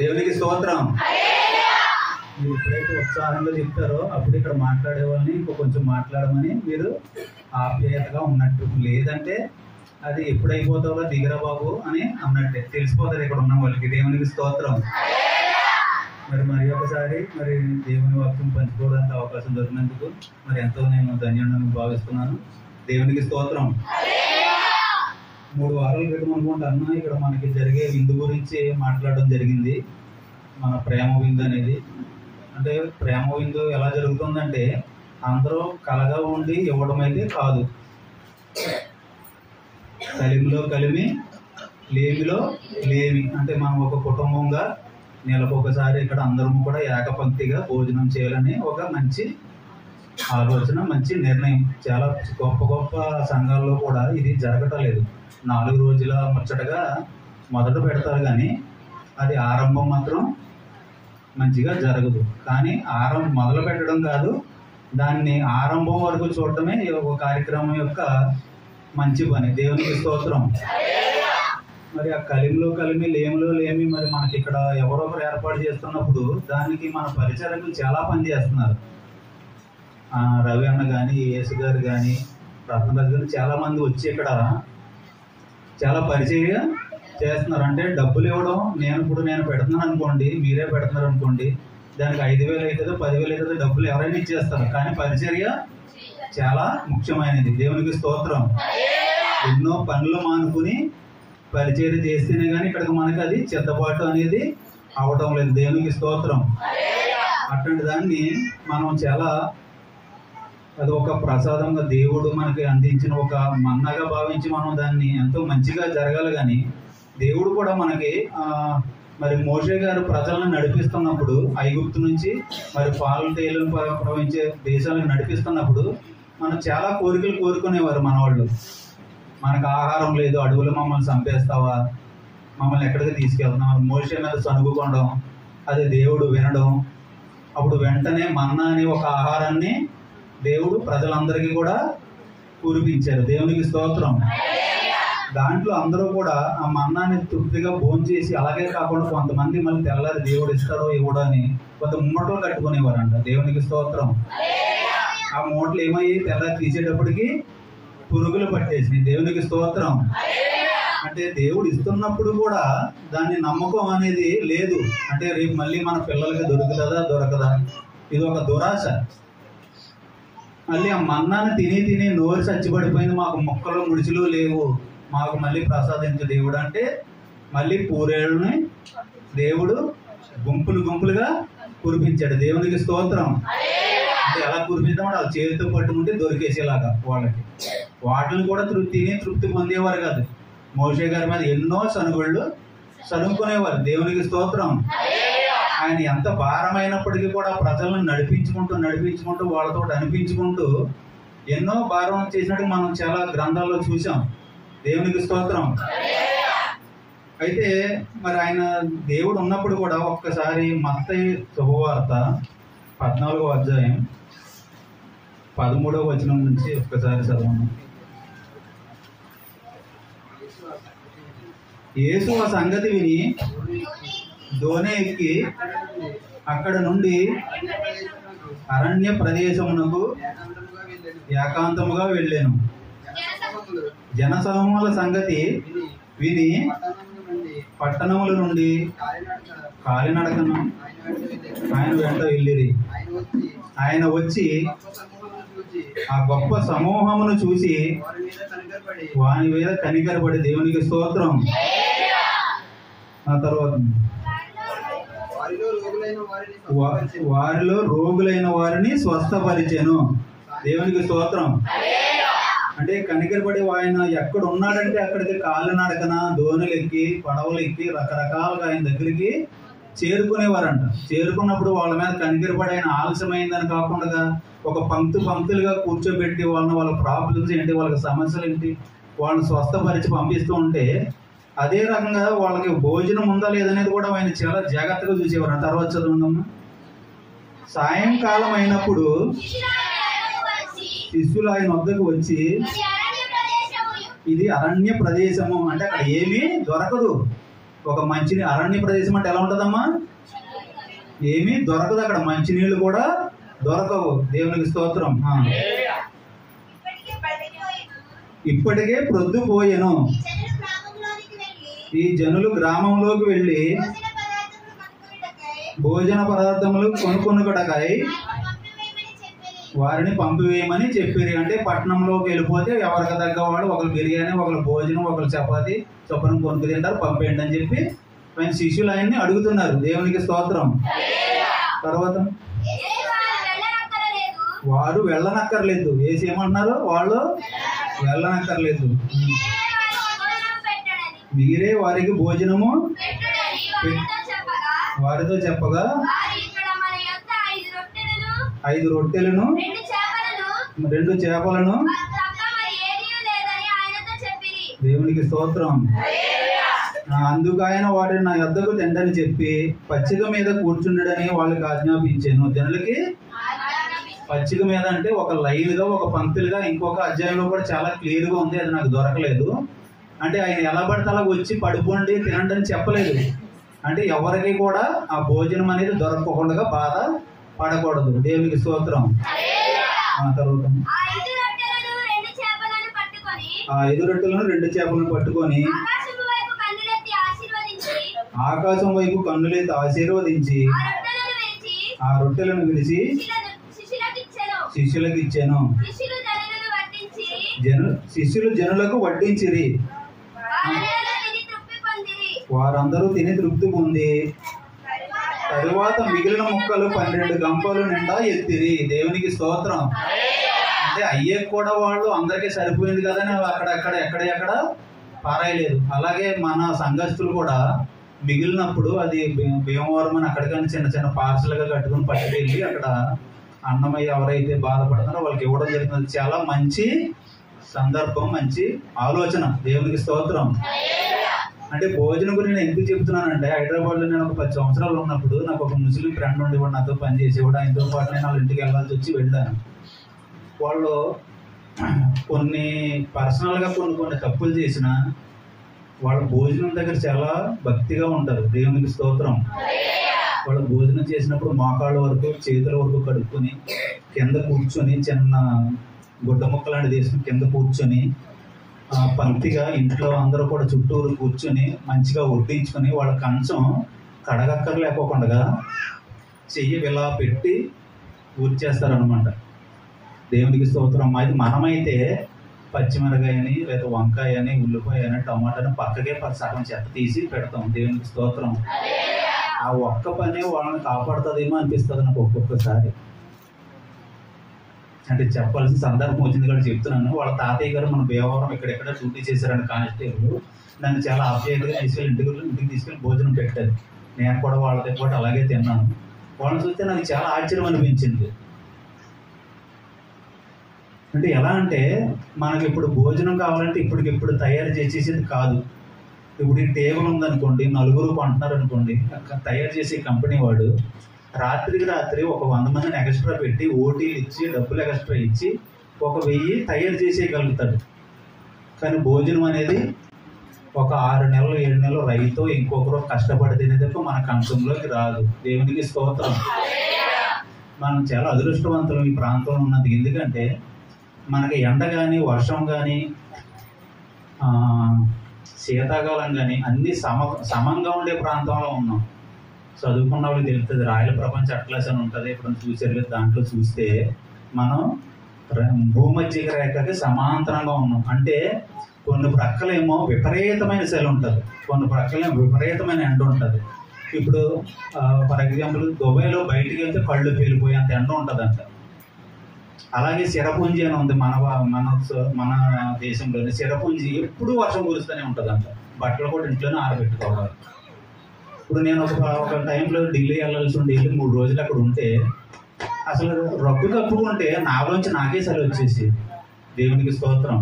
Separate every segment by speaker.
Speaker 1: దేవునికి స్తోత్రం. మీరు ఎప్పుడైతే ఉత్సాహంగా చెప్తారో అప్పుడు ఇక్కడ మాట్లాడే వాళ్ళని కొంచెం మాట్లాడమని మీరు ఆప్యాయతగా ఉన్నట్టు, లేదంటే అది ఎప్పుడైపోతావో దిగరా బాబు అని అన్నట్టే తెలిసిపోతుంది ఇక్కడ ఉన్న వాళ్ళకి. దేవునికి స్తోత్రం. మరి ఒకసారి దేవుని వాక్యం పంచుకోవడానికి అవకాశం దొరికినందుకు ఎంతో నేను ధన్యుడని భావిస్తున్నాను. దేవునికి స్తోత్రం. 3 వారాల క్రితం అనుకుంటాను ఇక్కడ మనకి జరిగే విందు గురించి మాట్లాడడం జరిగింది. మన ప్రేమ విందు అనేది, అంటే ప్రేమ విందు ఎలా జరుగుతుందంటే అందరూ కలగా ఉండి ఇవ్వడం అయితే కాదు. కలిమిలో కలిమి లేమిలో లేమి, అంటే మనం ఒక కుటుంబంగా నెలకొకసారి ఇక్కడ అందరం కూడా ఏకపంక్తిగా భోజనం చేయాలని ఒక మంచి ఆలోచన, మంచి నిర్ణయం. చాలా గొప్ప గొప్ప సంఘాల్లో కూడా ఇది జరగటం లేదు. 4 రోజుల ముచ్చటగా మొదట పెడతారు కానీ అది ఆరంభం మాత్రం మంచిగా జరగదు. కానీ మొదలు పెట్టడం కాదు, దాన్ని ఆరంభం వరకు చూడటమే ఒక కార్యక్రమం యొక్క మంచి పని. దేవునికి స్తోత్రం. మరి ఆ కలిమిలో కలిమి లేమిలో లేమి మనకి ఇక్కడ ఎవరొకరు ఏర్పాటు చేస్తున్నప్పుడు దానికి మన పరిచర్యలు చాలా పని చేస్తున్నారు. రవి అన్న కానీ, యేసు గారు కానీ, రత్నరాజు గారు చాలా మంది వచ్చి ఇక్కడ చాలా పరిచర్య చేస్తున్నారు. అంటే డబ్బులు ఇవ్వడం, నేను పెడుతున్నాను అనుకోండి, మీరే పెడుతున్నారు అనుకోండి, దానికి 5,000 అవుతుందో 10,000 అవుతుందో డబ్బులు ఎవరైనా ఇచ్చేస్తారు. కానీ పరిచర్య చాలా ముఖ్యమైనది. దేవునికి స్తోత్రం. ఎన్నో పనులు మానుకుని పరిచర్య చేస్తేనే కానీ ఇక్కడికి మనకి అది చెత్తపాటు అనేది అవటం లేదు. దేవునికి స్తోత్రం. అటువంటి దాన్ని మనం చాలా, అది ఒక ప్రసాదంగా దేవుడు మనకి అందించిన ఒక మన్నాగా భావించి మనం దాన్ని ఎంతో మంచిగా జరగాలి. కానీ దేవుడు కూడా మనకి మోషే గారు ప్రజలను నడిపిస్తున్నప్పుడు ఐగుప్తు నుంచి పాలు తేలను ప్రవహించే దేశాలకు నడిపిస్తున్నప్పుడు మనం చాలా కోరికలు కోరుకునేవారు మన వాళ్ళు. మనకు ఆహారం లేదు, అడవులు మమ్మల్ని చంపేస్తావా, మమ్మల్ని ఎక్కడికి తీసుకెళ్తున్నాం. మోషే మీద సనుగుకోవడం, అది దేవుడు వినడం. అప్పుడు వెంటనే మన్నా అనే ఒక ఆహారాన్ని దేవుడు ప్రజలందరికీ కూడా కురిపించారు. దేవునికి స్తోత్రం. దాంట్లో అందరూ కూడా ఆ మన్నాని తృప్తిగా భోంచేసి, అలాగే కాకుండా కొంతమంది మళ్ళీ తెల్లారి దేవుడు ఇస్తాడో ఇవ్వడో అని కొంత మూటలు కట్టుకునేవారంట. దేవునికి స్తోత్రం. ఆ మూటలు ఏమయ్యి తెల్లారి తీసేటప్పటికి పురుగులు పట్టేసి. దేవునికి స్తోత్రం. అంటే దేవుడు ఇస్తున్నప్పుడు కూడా దాన్ని నమ్మకం అనేది లేదు. అంటే రేపు మళ్ళీ మన పిల్లలకి దొరుకుతుందా దొరకదా, ఇది ఒక దురాశ. మళ్ళీ ఆ మన్నాన్ని తిని నోరు చచ్చిపడిపోయింది, మాకు మొక్కలు ముడిచులు లేవు, మాకు మళ్ళీ ప్రసాదించు దేవుడు అంటే మళ్ళీ పూరేళ్ళని దేవుడు గుంపులుగా కురిపించాడు. దేవునికి స్తోత్రం. అంటే ఎలా కురిపిద్దామంటే వాళ్ళు చేతితో పట్టుకుంటే దొరికేసేలాగా వాళ్ళకి. వాటిని కూడా తృప్తి పొందేవారు కాదు. మోషే గారి మీద ఎన్నో సనుగుకునేవారు. దేవునికి స్తోత్రం. ఆయన ఎంత భారమైనప్పటికీ కూడా ప్రజలను నడిపించుకుంటూ వాళ్ళతో అనిపించుకుంటూ ఎన్నో భారం చేసినట్టు మనం చాలా గ్రంథాల్లో చూసాం. దేవునికి స్తోత్రం. అయితే ఆయన దేవుడు ఉన్నప్పుడు కూడా ఒక్కసారి మత్తయి శుభవార్త 14వ అధ్యాయం 13వ వచనం నుంచి ఒక్కసారి చదవండి. యేసు ఆ సంగతి విని దోణి ఎక్కి అక్కడ నుండి అరణ్య ప్రదేశమునకు ఏకాంతముగా వెళ్ళాను. జనసమూహాల సంగతి విని పట్టణముల నుండి కాలినడకను ఆయన వెంట వెళ్ళిరి. ఆయన వచ్చి ఆ గొప్ప సమూహమును చూసి వాని మీద కనికరపడి. దేవునికి స్తోత్రం. ఆ తర్వాత వారిలో రోగులైన వారిని స్వస్థపరిచెను. దేవునికి స్తోత్రం. అంటే కనికరపడి ఆయన ఎక్కడ ఉన్నాడంటే అక్కడికి కాలినడకన, దోణులు ఎక్కి, పడవలు ఎక్కి రకరకాలుగా ఆయన దగ్గరికి చేరుకునేవారంట. చేరుకున్నప్పుడు వాళ్ళ మీద కనికరపడి ఆయన ఆలస్యమైందని కాకుండా ఒక పంక్తులుగా కూర్చోబెట్టి వాళ్ళ ప్రాబ్లమ్స్ ఏంటి, వాళ్ళకి సమస్యలు ఏంటి, వాళ్ళని స్వస్థపరిచి పంపిస్తూ ఉంటే అదే రకంగా వాళ్ళకి భోజనం ఉందా లేదనేది కూడా ఆయన చాలా జాగ్రత్తగా చూసేవారు. తర్వాత చదువుందమ్మా. సాయంకాలం అయినప్పుడు శిష్యులు ఆయన వద్దకు వచ్చి, ఇది అరణ్య ప్రదేశము, అంటే అక్కడ ఏమీ దొరకదు, ఒక మంచి అరణ్య ప్రదేశం అంటే ఎలా ఉంటుందమ్మా? ఏమీ దొరకదు అక్కడ, మంచినీళ్ళు కూడా దొరకవు. దేవునికి స్తోత్రం. ఇప్పటికే ప్రొద్దుపోయెను, ఈ జనులు గ్రామంలోకి వెళ్ళి భోజన పదార్థములు కొనుక్కొనుటకై వారిని పంపివేయమని చెప్పారు. అంటే పట్టణంలోకి వెళ్ళిపోతే ఎవరికి తగ్గవాడు ఒకరు బిర్యానీ, ఒకరు భోజనం, ఒకరు చపాతి చొప్పున కొనుక్కు తింటారు, పంపేయండి అని చెప్పి ఆయన శిష్యులు ఆయన్ని అడుగుతున్నారు. దేవునికి స్తోత్రం. తర్వాత వారు వెళ్ళనక్కర్లేదు. ఏసి ఏమంటున్నారు? వాళ్ళు వెళ్ళనక్కర్లేదు, మీరే వారికి భోజనము వారితో చెప్పగా 5 రొట్టెలను 2 చేపలను దేవునికి స్తోత్రం. అందుకు ఆయన వాటిని నా యొద్దకు తిండని చెప్పి పచ్చిక మీద కూర్చుండడని వాళ్ళకి ఆజ్ఞాపించాను. జనులకి పచ్చిక మీద అంటే ఒక లైన్గా, ఒక పంక్తులుగా, ఇంకొక అధ్యాయంలో కూడా చాలా క్లియర్గా ఉంది, అది నాకు దొరకలేదు. అంటే ఆయన ఎలా పడితే అలా వచ్చి పడుకోండి తినండి అని చెప్పలేదు. అంటే ఎవరికి కూడా ఆ భోజనం అనేది దొరకకుండా బాధ పడకూడదు. దేవునికి స్తోత్రం. తర్వాత ఆ 5 రొట్టెలను 2 చేపలను పట్టుకొని ఆకాశం వైపు కన్నులెత్తి ఆశీర్వదించి ఆ రొట్టెలను విరిచి శిష్యులకు ఇచ్చాను. శిష్యులు జనులకు వడ్డించిరి. వారందరూ తిని తృప్తి పొంది తరువాత మిగిలిన ముక్కలు 12 గంపలు నిండా ఎత్తిరి. దేవునికి స్తోత్రం. అంటే అయ్యే కూడా వాళ్ళు అందరికీ సరిపోయింది కదా అని ఎక్కడ పారాయలేదు. అలాగే మన సంఘస్థులు కూడా మిగిలినప్పుడు అది భీమవరం అని అక్కడికని చిన్న చిన్న పార్సల్గా కట్టుకుని పట్టుకెళ్ళి అక్కడ అన్నమయ్య ఎవరైతే బాధపడుతున్నారో వాళ్ళకి ఇవ్వడం జరుగుతుంది. చాలా మంచి సందర్భం, మంచి ఆలోచన. దేవునికి స్తోత్రం. అంటే భోజనం గురించి నేను ఎందుకు చెప్తున్నానంటే, హైదరాబాద్లో నేను ఒక 10 సంవత్సరాలు ఉన్నప్పుడు నాకు ఒక ముస్లిం ఫ్రెండ్ ఉండేవాడు, నాతో పనిచేసేవాడు. ఆయనతో పాటు నేను వాళ్ళ ఇంటికి వెళ్ళాల్సి వచ్చి వెళ్ళాను. వాళ్ళు కొన్ని పర్సనల్గా కొన్ని తప్పులు చేసిన వాళ్ళ భోజనం దగ్గర చాలా భక్తిగా ఉంటారు. దేవునికి స్తోత్రం. వాళ్ళు భోజనం చేసినప్పుడు మోకాళ్ళ వరకు, చేతుల వరకు కడుక్కొని కింద కూర్చొని చిన్న గుడ్డ ముక్క లాంటిది వేసుకుని కింద కూర్చొని పంక్తిగా ఇంట్లో అందరూ కూడా చుట్టూరు కూర్చొని మంచిగా వడ్డించుకొని వాళ్ళ కంచం కడగక్కర్లేకోకుండా చెయ్యి ఇలా పెట్టి ఊర్చేస్తారనమాట. దేవునికి స్తోత్రం. అది మనమైతే పచ్చిమిరకాయని లేదా వంకాయని, ఉల్లిపాయని, టమాటాని పక్కకే సగం చెత్త తీసి పెడతాం. దేవునికి స్తోత్రం. ఆ ఒక్క పని వాళ్ళని కాపాడుతుందేమో అనిపిస్తుంది నాకు ఒక్కొక్కసారి. అంటే చెప్పాల్సిన సందర్భం వచ్చింది కూడా చెప్తున్నాను. వాళ్ళ తాతయ్య గారు మన భీమవరం ఇక్కడెక్కడ డ్యూటీ చేశారని కానిస్టేబుల్ నన్ను చాలా ఆప్యాయంగా ఇంటికి తీసుకెళ్ళి భోజనం పెట్టారు. నేను కూడా వాళ్ళతో పాటు అలాగే తిన్నాను. వాళ్ళని చూస్తే నాకు చాలా ఆశ్చర్యం అనిపించింది. అంటే ఎలా అంటే మనకి ఇప్పుడు భోజనం కావాలంటే ఇప్పటికిప్పుడు తయారు చేసేది కాదు. ఇప్పుడు ఈ టేబుల్ ఉందనుకోండి, 4 కొంటున్నారు అనుకోండి, తయారు చేసే కంపెనీ వాడు రాత్రికి రాత్రి ఒక 100 మందిని ఎక్స్ట్రా పెట్టి ఓటీలు ఇచ్చి డబ్బులు ఎక్స్ట్రా ఇచ్చి 1000 తయారు చేసేయగలుగుతాడు. కానీ భోజనం అనేది ఒక 6 నెలలు 7 నెలలు రైతు ఇంకొకరు కష్టపడితేనే తప్ప మన కంచంలోకి రాదు. దేవునికి స్తోత్రం. మనం చాలా అదృష్టవంతులు ఈ ప్రాంతంలో ఉన్నది. ఎందుకంటే మనకి ఎండ కానీ, వర్షం కానీ, శీతాకాలం కానీ అన్నీ సమంగా ఉండే ప్రాంతంలో ఉన్నాం. చదువుకున్న వాళ్ళకి తెలుస్తుంది. రాయల ప్రపంచ అట్లస్ అని ఉంటుంది, ఇప్పుడు చూసారు. దాంట్లో చూస్తే మనం భూమధ్య రేఖకి సమాంతరంగా ఉన్నాం. అంటే కొన్ని ప్రక్కలేమో విపరీతమైన చలి ఉంటుంది, కొన్ని ప్రక్కలేమో విపరీతమైన ఎండ ఉంటుంది. ఇప్పుడు ఫర్ ఎగ్జాంపుల్ దుబాయ్లో బయటికి వెళ్తే కళ్ళు పేలిపోయేంత ఎండ ఉంటుందంట. అలాగే సిరపుంజి అని ఉంది మన మన దేశంలోని. సిరపుంజి ఎప్పుడు వర్షం కురుస్తూనే ఉంటుందంట. బట్టలు కూడా ఇంట్లోనే ఆరబెట్టుకోవాలి. ఇప్పుడు నేను ఒక టైంలో ఢిల్లీ వెళ్ళాల్సి ఉండి 3 రోజులు అక్కడ ఉంటే అసలు రగ్గు కప్పుకుంటే నాలోంచి నాకే చలి వచ్చేసి. దేవునికి స్తోత్రం.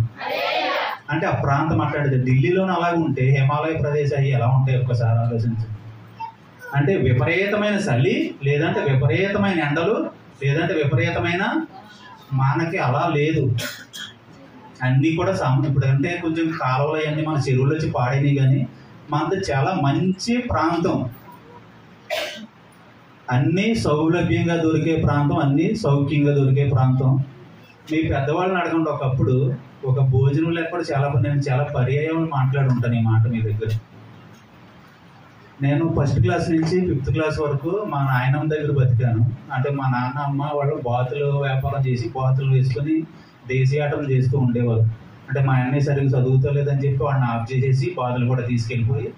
Speaker 1: అంటే ఆ ప్రాంతం అట్లాంటిది. ఢిల్లీలోనే అలాగే ఉంటే హిమాలయ ప్రదేశాలు ఎలా ఉంటాయి ఒక్కసారి ఆలోచించండి. అంటే విపరీతమైన చలి, లేదంటే విపరీతమైన ఎండలు, లేదంటే విపరీతమైన మనకి అలా లేదు. అన్నీ కూడా ఇప్పుడు అంటే కొంచెం కాలువలు అవన్నీ మన చెరువులు వచ్చి పాడినాయి. కానీ మనది చాలా మంచి ప్రాంతం, అన్నీ సౌలభ్యంగా దొరికే ప్రాంతం, అన్నీ సౌఖ్యంగా దొరికే ప్రాంతం. మీ పెద్దవాళ్ళని అడగండి, ఒకప్పుడు ఒక భోజనం లేకపోతే నేను చాలా పర్యాయం మాట్లాడుంటాను ఈ మాట మీ దగ్గర. నేను ఫస్ట్ క్లాస్ నుంచి 5th క్లాస్ వరకు మా నాయనమ్మ దగ్గర బతికాను. అంటే మా నాన్న అమ్మ వాళ్ళు బాతులు వ్యాపారం చేసి బాతులు వేసుకొని దేశీయాటం చేస్తూ ఉండేవారు. అంటే మా అన్నయ్య సరిగ్గా చదువుతలేదని చెప్పి వాడిని ఆఫ్ చేసేసి బాతులు కూడా తీసుకెళ్ళిపోయి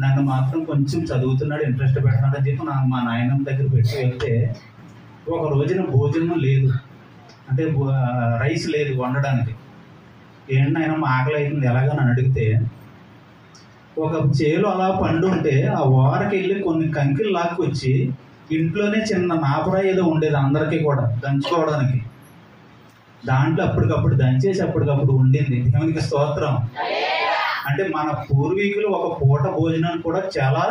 Speaker 1: నన్ను మాత్రం కొంచెం చదువుతున్నాడు, ఇంట్రెస్ట్ పెడుతున్నాడు అని చెప్పి మా నాయనమ్మ దగ్గర పెట్టి వెళ్తే ఒక రోజున భోజనం లేదు, అంటే రైస్ లేదు వండడానికి. ఏంటి ఆయన మా ఆకలి అవుతుంది ఎలాగా అని అడిగితే, ఒక చేలు అలా పండు ఉంటే ఆ ఓరకి వెళ్ళి కొన్ని కంకిలు లాక్కొచ్చి ఇంట్లోనే చిన్న నాపరా ఏదో ఉండేది అందరికీ కూడా దంచుకోవడానికి, దాంట్లో అప్పటికప్పుడు దంచేసి అప్పటికప్పుడు ఉండింది. దేవునికి స్తోత్రం. అంటే మన పూర్వీకులు ఒక పూట భోజనం కూడా చాలా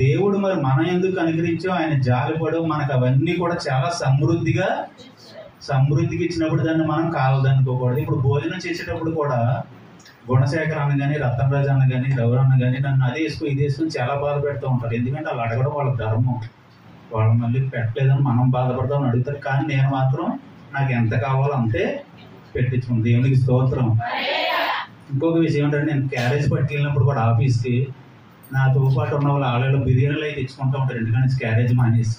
Speaker 1: దేవుడు మరి మనం ఎందుకు అనుగ్రహించో ఆయన జాలిపడు మనకు అవన్నీ కూడా చాలా సమృద్ధిగా ఇచ్చినప్పుడు దాన్ని మనం కావదనుకోకూడదు. ఇప్పుడు భోజనం చేసేటప్పుడు కూడా గుణశేఖర్ అన్న కానీ రతనరాజు అన్న కానీ రఘురన్న కానీ నన్ను అది వేసుకుని ఇది వేసుకుని చాలా బాధ పెడుతూ ఉంటారు. ఎందుకంటే వాళ్ళు అడగడం వాళ్ళ ధర్మం, వాళ్ళు మళ్ళీ పెట్టలేదని మనం బాధపడతామని అడుగుతారు. కానీ నేను మాత్రం నాకు ఎంత కావాలో అంతే పెట్టించుకుంది. దేవునికి స్తోత్రం. ఇంకొక విషయం ఏంటంటే, నేను క్యారేజ్ పట్టుకెళ్ళినప్పుడు కూడా ఆఫీస్కి నాతో పాటు ఉన్న వాళ్ళు ఆల్రెడీ బిర్యానీలు అయితే తెచ్చుకుంటూ ఉంటారు ఎందుకంటే క్యారేజ్ మానేసి,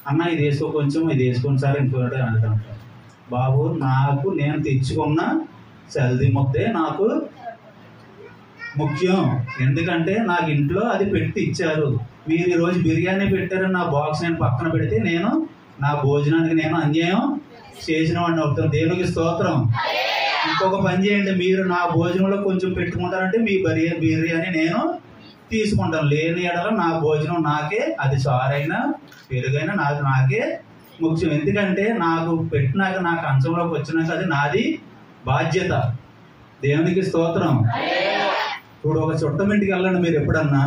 Speaker 1: అన్న ఇది వేసుకో కొంచెం, ఇది వేసుకుని సార్ ఇంకోటి అంటూ ఉంటారు. బాబు నాకు నేను తెచ్చుకున్న చల్ది ముద్దే నాకు ముఖ్యం, ఎందుకంటే నాకు ఇంట్లో అది పెట్టి ఇచ్చారు. మీరు ఈరోజు బిర్యానీ పెట్టారని నా బాక్స్ నేను పక్కన పెడితే నేను నా భోజనానికి నేను అన్యాయం చేసిన వాడిని అవుతాను. దేవునికి స్తోత్రం. ఇంకొక పని చేయండి, మీరు నా భోజనంలో కొంచెం పెట్టుకుంటారంటే మీ బిర్యానీ నేను తీసుకుంటాను, లేని ఎడల నా భోజనం నాకే, అది సారైనా పెరుగైనా నాకే ముఖ్యం. ఎందుకంటే నాకు పెట్టినాక నా కంచంలోకి వచ్చినాక అది నాది బాధ్యత. దేవునికి స్తోత్రం. ఇప్పుడు ఒక చుట్టమింటికి వెళ్ళండి మీరు ఎప్పుడన్నా,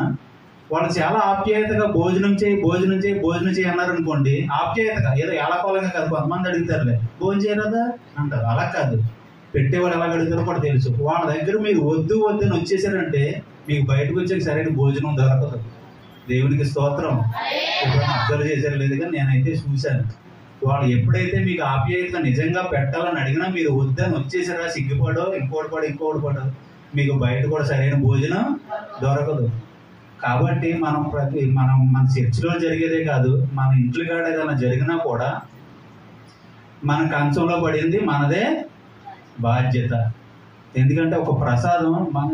Speaker 1: వాళ్ళు చాలా ఆప్యాయతగా భోజనం చేయి అన్నారు అనుకోండి, ఆప్యాయతగా ఏదో ఎలాకోలంగా కాదు. కొంతమంది అడుగుతారులే భోజనం చేయరాదా అంటారు, అలా కాదు. పెట్టేవాళ్ళు ఎలా అడుగుతారో కూడా తెలుసు. వాళ్ళ దగ్గర మీరు వద్దు అని వచ్చేసారంటే మీకు బయటకు వచ్చే సరైన భోజనం దొరకదు. దేవునికి స్తోత్రం. ఎప్పుడైనా అబ్జర్వ్ చేశారు లేదు కానీ నేనైతే చూశాను. వాళ్ళు ఎప్పుడైతే మీకు ఆప్యాయతగా నిజంగా పెట్టాలని అడిగినా మీరు వద్దని వచ్చేసారా, సిగ్గుపడో ఇంకోటి పడో మీకు బయట కూడా సరైన భోజనం దొరకదు. కాబట్టి మన చర్చిలో జరిగేదే కాదు, మన ఇంట్లో కాడ ఏదైనా జరిగినా కూడా మన కంచంలో పడింది మనదే బాధ్యత. ఎందుకంటే ఒక ప్రసాదం మన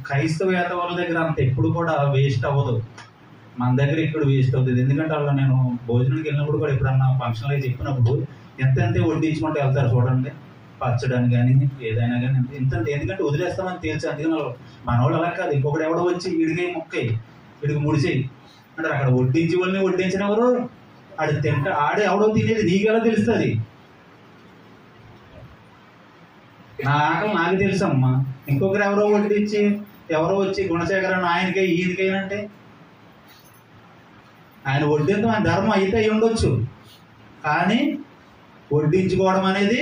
Speaker 1: క్రైస్తవేతరుల దగ్గర అంత ఎప్పుడు కూడా వేస్ట్ అవ్వదు, మన దగ్గర ఇక్కడ వేస్ట్ అవుతుంది. ఎందుకంటే వాళ్ళు నేను భోజనానికి వెళ్ళినప్పుడు కూడా ఎప్పుడన్నా ఫంక్షన్లో అయితే చెప్పినప్పుడు ఎంతే వడ్డించుకుంటూ వెళ్తారు చూడండి, పచ్చడని కానీ ఏదైనా కానీ ఇంత, ఎందుకంటే వదిలేస్తామని తెలుసు. అందుకని మన వాళ్ళు అలా కాదు, ఇంకొకటి ఎవడో వచ్చి ఇడిగే మొక్కయి ఇడికి ముడిచేయి అంటారు. అక్కడ వడ్డించి వాళ్ళని వడ్డించిన ఎవరు ఆడు తింటా, ఆడే ఎవడో తినేది నీకెలా తెలుస్తుంది? నా ఆకలి నాకు తెలుసమ్మా. ఇంకొకరు ఎవరో వడ్డించి ఎవరో వచ్చి గుణశేఖరన్ ఆయనకై ఈయనకైనంటే ఆయన వడ్డించడం ఆయన ధర్మం అయితే అయి ఉండొచ్చు, కానీ వడ్డించుకోవడం అనేది,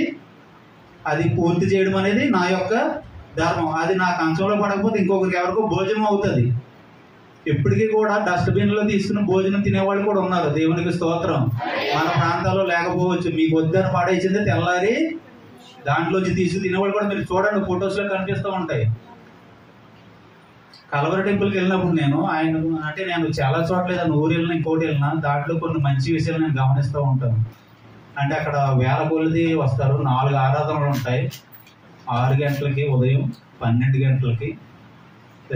Speaker 1: అది పూర్తి చేయడం అనేది నా యొక్క ధర్మం. అది నా కంచంలో పడకపోతే ఇంకొకరికి ఎవరికో భోజనం అవుతుంది. ఇప్పటికీ కూడా డస్ట్బిన్లో తీసుకుని భోజనం తినేవాళ్ళు కూడా ఉన్నారు. దేవునికి స్తోత్రం. మన ప్రాంతాల్లో లేకపోవచ్చు, మీకు వద్దని పాడేసిందే తెల్లారి దాంట్లోంచి తీసుకు తినేవాళ్ళు కూడా మీరు చూడండి, ఫొటోస్లో కనిపిస్తూ ఉంటాయి. కలవరి టెంపుల్కి వెళ్ళినప్పుడు నేను చాలా చోట్ల ఏదైనా ఊరు వెళ్ళినా ఇంకోటి వెళ్ళినా దాంట్లో కొన్ని మంచి విషయాలు నేను గమనిస్తూ ఉంటాను. అంటే అక్కడ వేల కొలది వస్తారు, 4 ఆరాధనలు ఉంటాయి. 6 గంటలకి ఉదయం, 12 గంటలకి,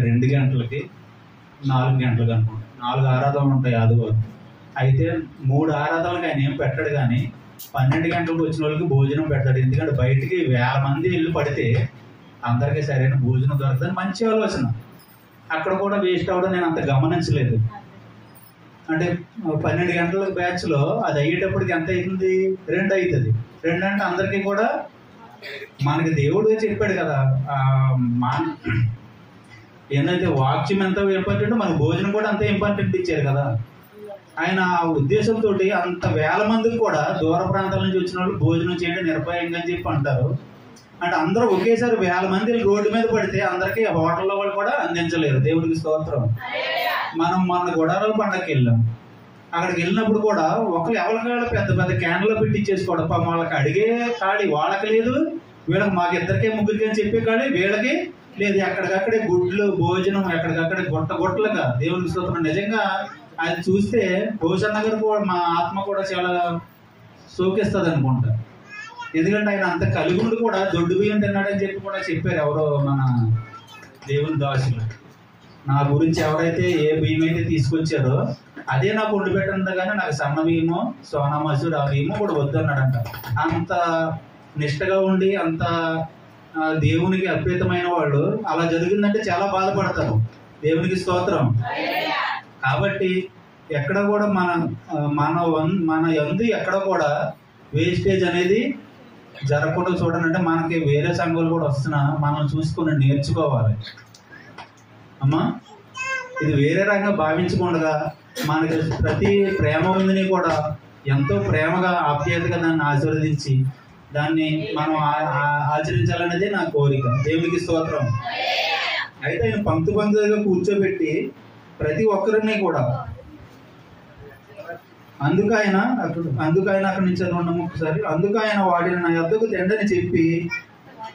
Speaker 1: 2 గంటలకి, 4 గంటలకి అనుకుంటా 4 ఆరాధనలు ఉంటాయి ఆదివారం. అయితే 3 ఆరాధనలకు ఆయన ఏం పెట్టడు, కానీ 12 గంటలకు వచ్చిన వాళ్ళకి భోజనం పెడతాడు. ఎందుకంటే బయటికి 1000 మంది ఇల్లు పడితే అందరికీ సరైన భోజనం దొరుకుతుంది. మంచి ఆలోచన. అక్కడ కూడా వేస్ట్ అవ్వడం నేను అంత గమనించలేదు. అంటే 12 గంటల బ్యాచ్లో అది అయ్యేటప్పటికి ఎంత అవుతుంది? 2 అవుతుంది. 2 అంటే అందరికీ కూడా మనకి దేవుడు చెప్పాడు కదా, ఏంటంటే వాక్యం ఎంత ఇంపార్టెంట్, మనకు భోజనం కూడా అంతే ఇంపార్టెంట్ ఇచ్చారు కదా. ఆయన ఆ ఉద్దేశంతో అంత 1000 మందికి కూడా దూర ప్రాంతాల నుంచి వచ్చిన వాళ్ళు భోజనం చేయండి నిర్భయంగా అని చెప్పి అంటారు. అంటే అందరూ ఒకేసారి 1000 మంది రోడ్డు మీద పడితే అందరికీ హోటల్లో వాళ్ళు కూడా అందించలేరు. దేవుడికి స్తోత్రం. మనం మొన్న గుడారాల పండగకి వెళ్ళాం. అక్కడికి వెళ్ళినప్పుడు కూడా ఒకరు ఎవరికాడ పెద్ద పెద్ద క్యాన్లో పెట్టి ఇచ్చేసుకోవడం. పాపం వాళ్ళకి అడిగే ఖాళీ వాళ్ళకి లేదు, వీళ్ళకి మాకు ఇద్దరికే ముగ్గురికి అని చెప్పే ఖాళీ వీళ్ళకి లేదు. ఎక్కడికక్కడే గుడ్లు భోజనం ఎక్కడికక్కడే గుట్టలుగా. దేవుడికి స్తోత్రం. నిజంగా అది చూస్తే భోజన గారు కూడా మా ఆత్మ కూడా చాలా శోకిస్తుంది అనుకుంటా. ఎందుకంటే ఆయన అంత కలిగుండు కూడా దొడ్డు బియ్యం తిన్నాడని చెప్పి కూడా చెప్పారు ఎవరో మన దేవుని దాసులు. నా గురించి ఎవరైతే ఏ బియ్యం అయితే తీసుకొచ్చారో అదే నాకు వండి పెట్టండి, కానీ నాకు సన్న బియ్యము సోనా మసూర్ ఆ బియ్యము కూడా వద్దన్నాడంట. అంత నిష్టగా ఉండి అంత దేవునికి అద్భుతమైన వాళ్ళు అలా జరిగిందంటే చాలా బాధపడతారు. దేవునికి స్తోత్రం. కాబట్టి ఎక్కడ కూడా మన యందు ఎక్కడ కూడా వేస్టేజ్ అనేది జరగకుండా చూడాలంటే మనకి వేరే సంఘాలు కూడా వస్తున్నా మనం చూసుకుని నేర్చుకోవాలి. అమ్మా, ఇది వేరే రంగా భావించకుండా మనకి ప్రతి ప్రేమ ఉందని కూడా ఎంతో ప్రేమగా ఆప్యాయతగా దాన్ని ఆశీర్వదించి దాన్ని మనం ఆచరించాలనేది నా కోరిక. దేవునికి స్తోత్రం. అయితే ఆయన పంక్తుగా కూర్చోబెట్టి ప్రతి ఒక్కరిని కూడా అందుకైనా అక్కడి నుంచి ఉన్నాము ఒకసారి. అందుకైనా వాడిని నా యొద్దకు తెండని చెప్పి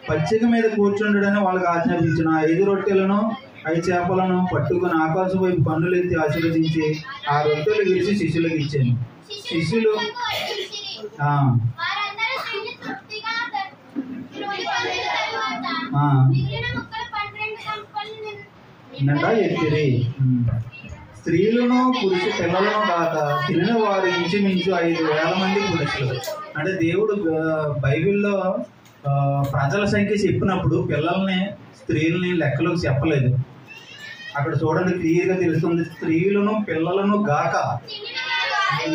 Speaker 1: పచ్చిక మీద కూర్చుండడని వాళ్ళకి ఆజ్ఞాపించిన 5 రొట్టెలను 5 చేపలను పట్టుకుని ఆకాశం వైపు కన్నులెత్తి ఆశీర్వదించి ఆ రొట్టెలు విరిచి శిష్యులకు ఇచ్చాను. శిష్యులు ఎత్తిరి. స్త్రీలను పురుషు పిల్లలను కాక తిరిగిన వారు ఇంచుమించు 5,000 మంది పురుషులు. అంటే దేవుడు బైబిల్లో ప్రజల సంఖ్య చెప్పినప్పుడు పిల్లల్ని స్త్రీలని లెక్కలోకి చెప్పలేదు. అక్కడ చూడండి క్లియర్గా తెలుస్తుంది. స్త్రీలను పిల్లలను గాక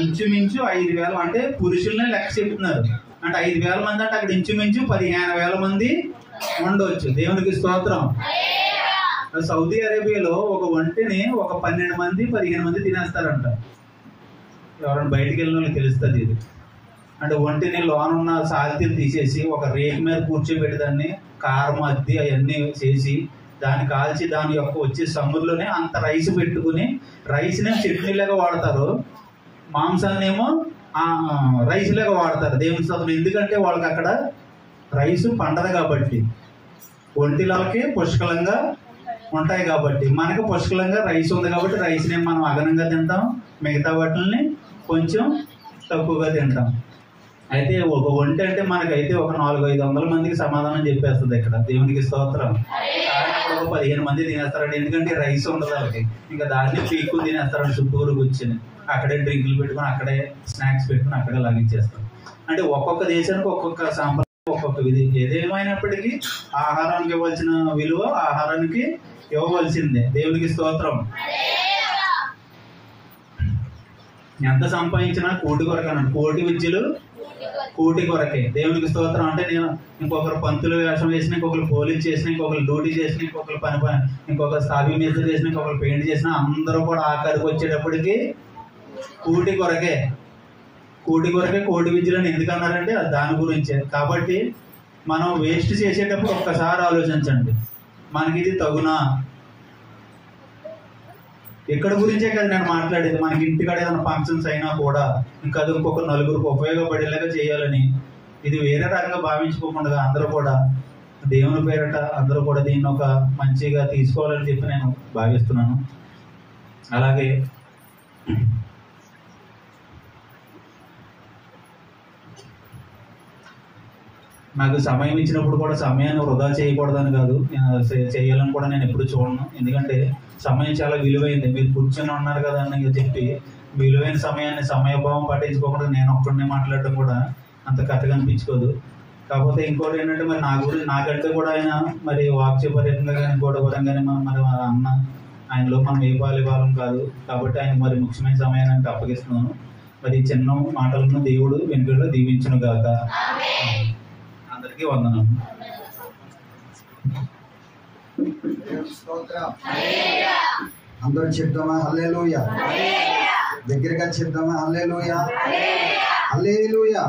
Speaker 1: ఇంచుమించు 5,000 అంటే పురుషులనే లెక్క చెప్తున్నారు. అంటే 5,000 మంది అంటే అక్కడ ఇంచుమించు 15,000 మంది ఉండవచ్చు. దేవునికి స్తోత్రం. సౌదీ అరేబియాలో ఒక వంటిని ఒక 12 మంది 15 మంది తినేస్తారంట. ఎవరైనా బయటికి వెళ్ళిన వాళ్ళకి తెలుస్తుంది ఇది. అంటే వంటిని లోనున్న సాల్తీలు తీసేసి ఒక రేకు మీద కూర్చోబెట్టి దాన్ని కారం అద్ది అవన్నీ చేసి దాన్ని కాల్చి దాని యొక్క వచ్చే సముద్రంలోనే అంత రైస్ పెట్టుకుని రైస్నే చట్నీలాగా వాడతారు, మాంసాన్నేమో రైస్ లాగా వాడతారు. దేవుని స్తోత్రం. ఎందుకంటే వాళ్ళకి అక్కడ రైస్ పండదు కాబట్టి, ఒంటిలకి పుష్కలంగా ఉంటాయి కాబట్టి. మనకు పుష్కలంగా రైస్ ఉంది కాబట్టి రైస్ని మనం అదనంగా తింటాం, మిగతా వాటిని కొంచెం తక్కువగా తింటాం. అయితే ఒక వంట అంటే మనకైతే ఒక 400-500 మందికి సమాధానం చెప్పేస్తుంది ఇక్కడ. దేవునికి స్తోత్రం. అక్కడ ఒక 15 మంది తినేస్తారండి. ఎందుకంటే రైస్ ఉండదు వాళ్ళకి. ఇంకా దాన్ని పీక్కు తినేస్తారండి. చుట్టూరు కూర్చొని అక్కడే డ్రింకులు పెట్టుకుని అక్కడే స్నాక్స్ పెట్టుకుని అక్కడే లాగించేస్తాం. అంటే ఒక్కొక్క దేశానికి ఒక్కొక్క సాంప్రదాయం, ఒక్కొక్క విధి. ఏదేమైనప్పటికీ ఆహారానికి ఇవ్వాల్సిన విలువ ఆహారానికి ఇవ్వవలసిందే. దేవునికి స్తోత్రం. ఎంత సంపాదించినా కూటి కొరకు అన్నాడు. కోటి విద్యలు కూటి కొరకే. దేవునికి స్తోత్రం. అంటే నేను ఇంకొకరు పంతులు వేషం వేసిన, ఇంకొకరు పోలీస్ చేసిన, ఇంకొకరు డ్యూటీ చేసిన, ఇంకొకరు ఇంకొకరు స్థాపీ మీద చేసిన, ఇంకొకరు పెయింట్ చేసిన, అందరూ కూడా ఆఖరికి వచ్చేటప్పటికి కూటి కొరకే. కూటి కొరకే కోటి విద్యలను ఎందుకు అన్నారంటే దాని గురించే. కాబట్టి మనం వేస్ట్ చేసేటప్పుడు ఒక్కసారి ఆలోచించండి, మనకి ఇది తగునా? ఇక్కడ గురించే కదా నేను మాట్లాడేది. మనకి ఇంటికాడ ఏదైనా ఫంక్షన్స్ అయినా కూడా ఇంకా అది ఇంకొక నలుగురికి ఉపయోగపడేలాగా చేయాలని. ఇది వేరే రకంగా భావించుకోకుండా అందరూ కూడా దేవుని పేరట అందరూ కూడా దీన్ని ఒక మంచిగా తీసుకోవాలని చెప్పి నేను భావిస్తున్నాను. అలాగే నాకు సమయం ఇచ్చినప్పుడు కూడా సమయాన్ని వృధా చేయకూడదని కాదు, చేయాలని కూడా నేను ఎప్పుడు చూడను. ఎందుకంటే సమయం చాలా విలువైంది. మీరు కూర్చొని ఉన్నారు కదా అని చెప్పి విలువైన సమయాన్ని సమయభావం పట్టించుకోకుండా నేను ఒక్కడినే మాట్లాడటం కూడా అంత కథగా అనిపించుకోదు. కాకపోతే ఇంకోటి ఏంటంటే మరి నాకంటే కూడా ఆయన మరి వాక్యపర్యంగా కానీ గొడవరంగానే మరి అన్న ఆయనలో మనం ఏ బాల్యబాలం కాదు కాబట్టి ఆయన మరి ముఖ్యమైన సమయాన్ని అప్పగిస్తున్నాను. మరి చిన్న మాటలను దేవుడు వెనుకలో దీవించును గాక. అందరికీ వందనం.
Speaker 2: అందరూ చెప్తామా హల్లెలూయా? దగ్గరగా చెప్తామా హల్లెలూయా? హల్లెలూయా.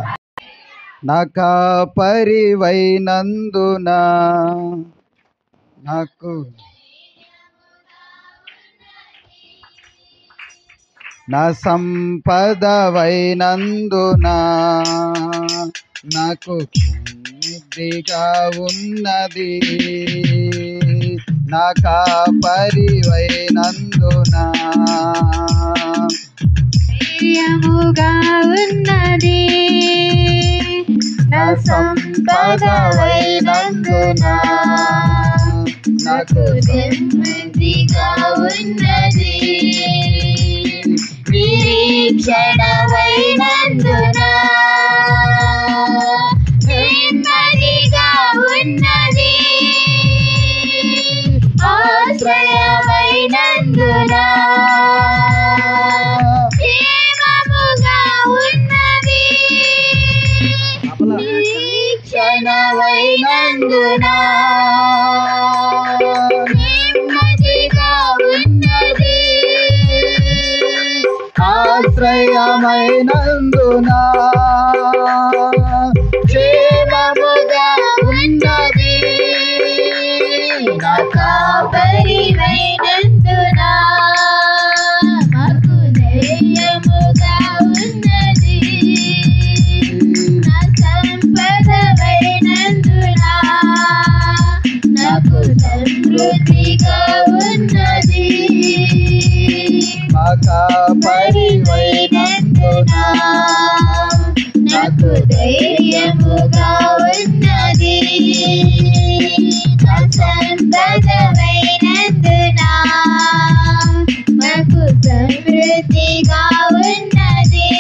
Speaker 2: నా కాపరివైనందున నాకు నా సంపదవైనందున నాకు సమృద్ధిగా ఉన్నది. నా కాపరివైనందున
Speaker 3: ప్రియముగా ఉన్నది. నా సంపదవైనందున నాకు సమృద్ధిగా ఉన్నది. నిరీక్షణవైనందున నెమ్మదిగా ఉన్నది. ఆశ్రయమైనందున క్షేమముగా ఉన్నది. నిరీక్షణవైనందున నెమ్మదిగా ఉన్నది.
Speaker 2: ఆశ్రయమైనందున క్షేమముగా ఉన్నది.
Speaker 3: నా కాపరివైనందున మాకు ధైర్యముగా ఉన్నది. నా సంపదవైనందున నాకు సమృద్ధిగా ఉన్నది.
Speaker 2: మా కాపరివైనందున
Speaker 3: నాకు ధైర్యముగా ఉన్నది. నా సంపదవైనందున నాకు సమృద్ధిగా ఉన్నది.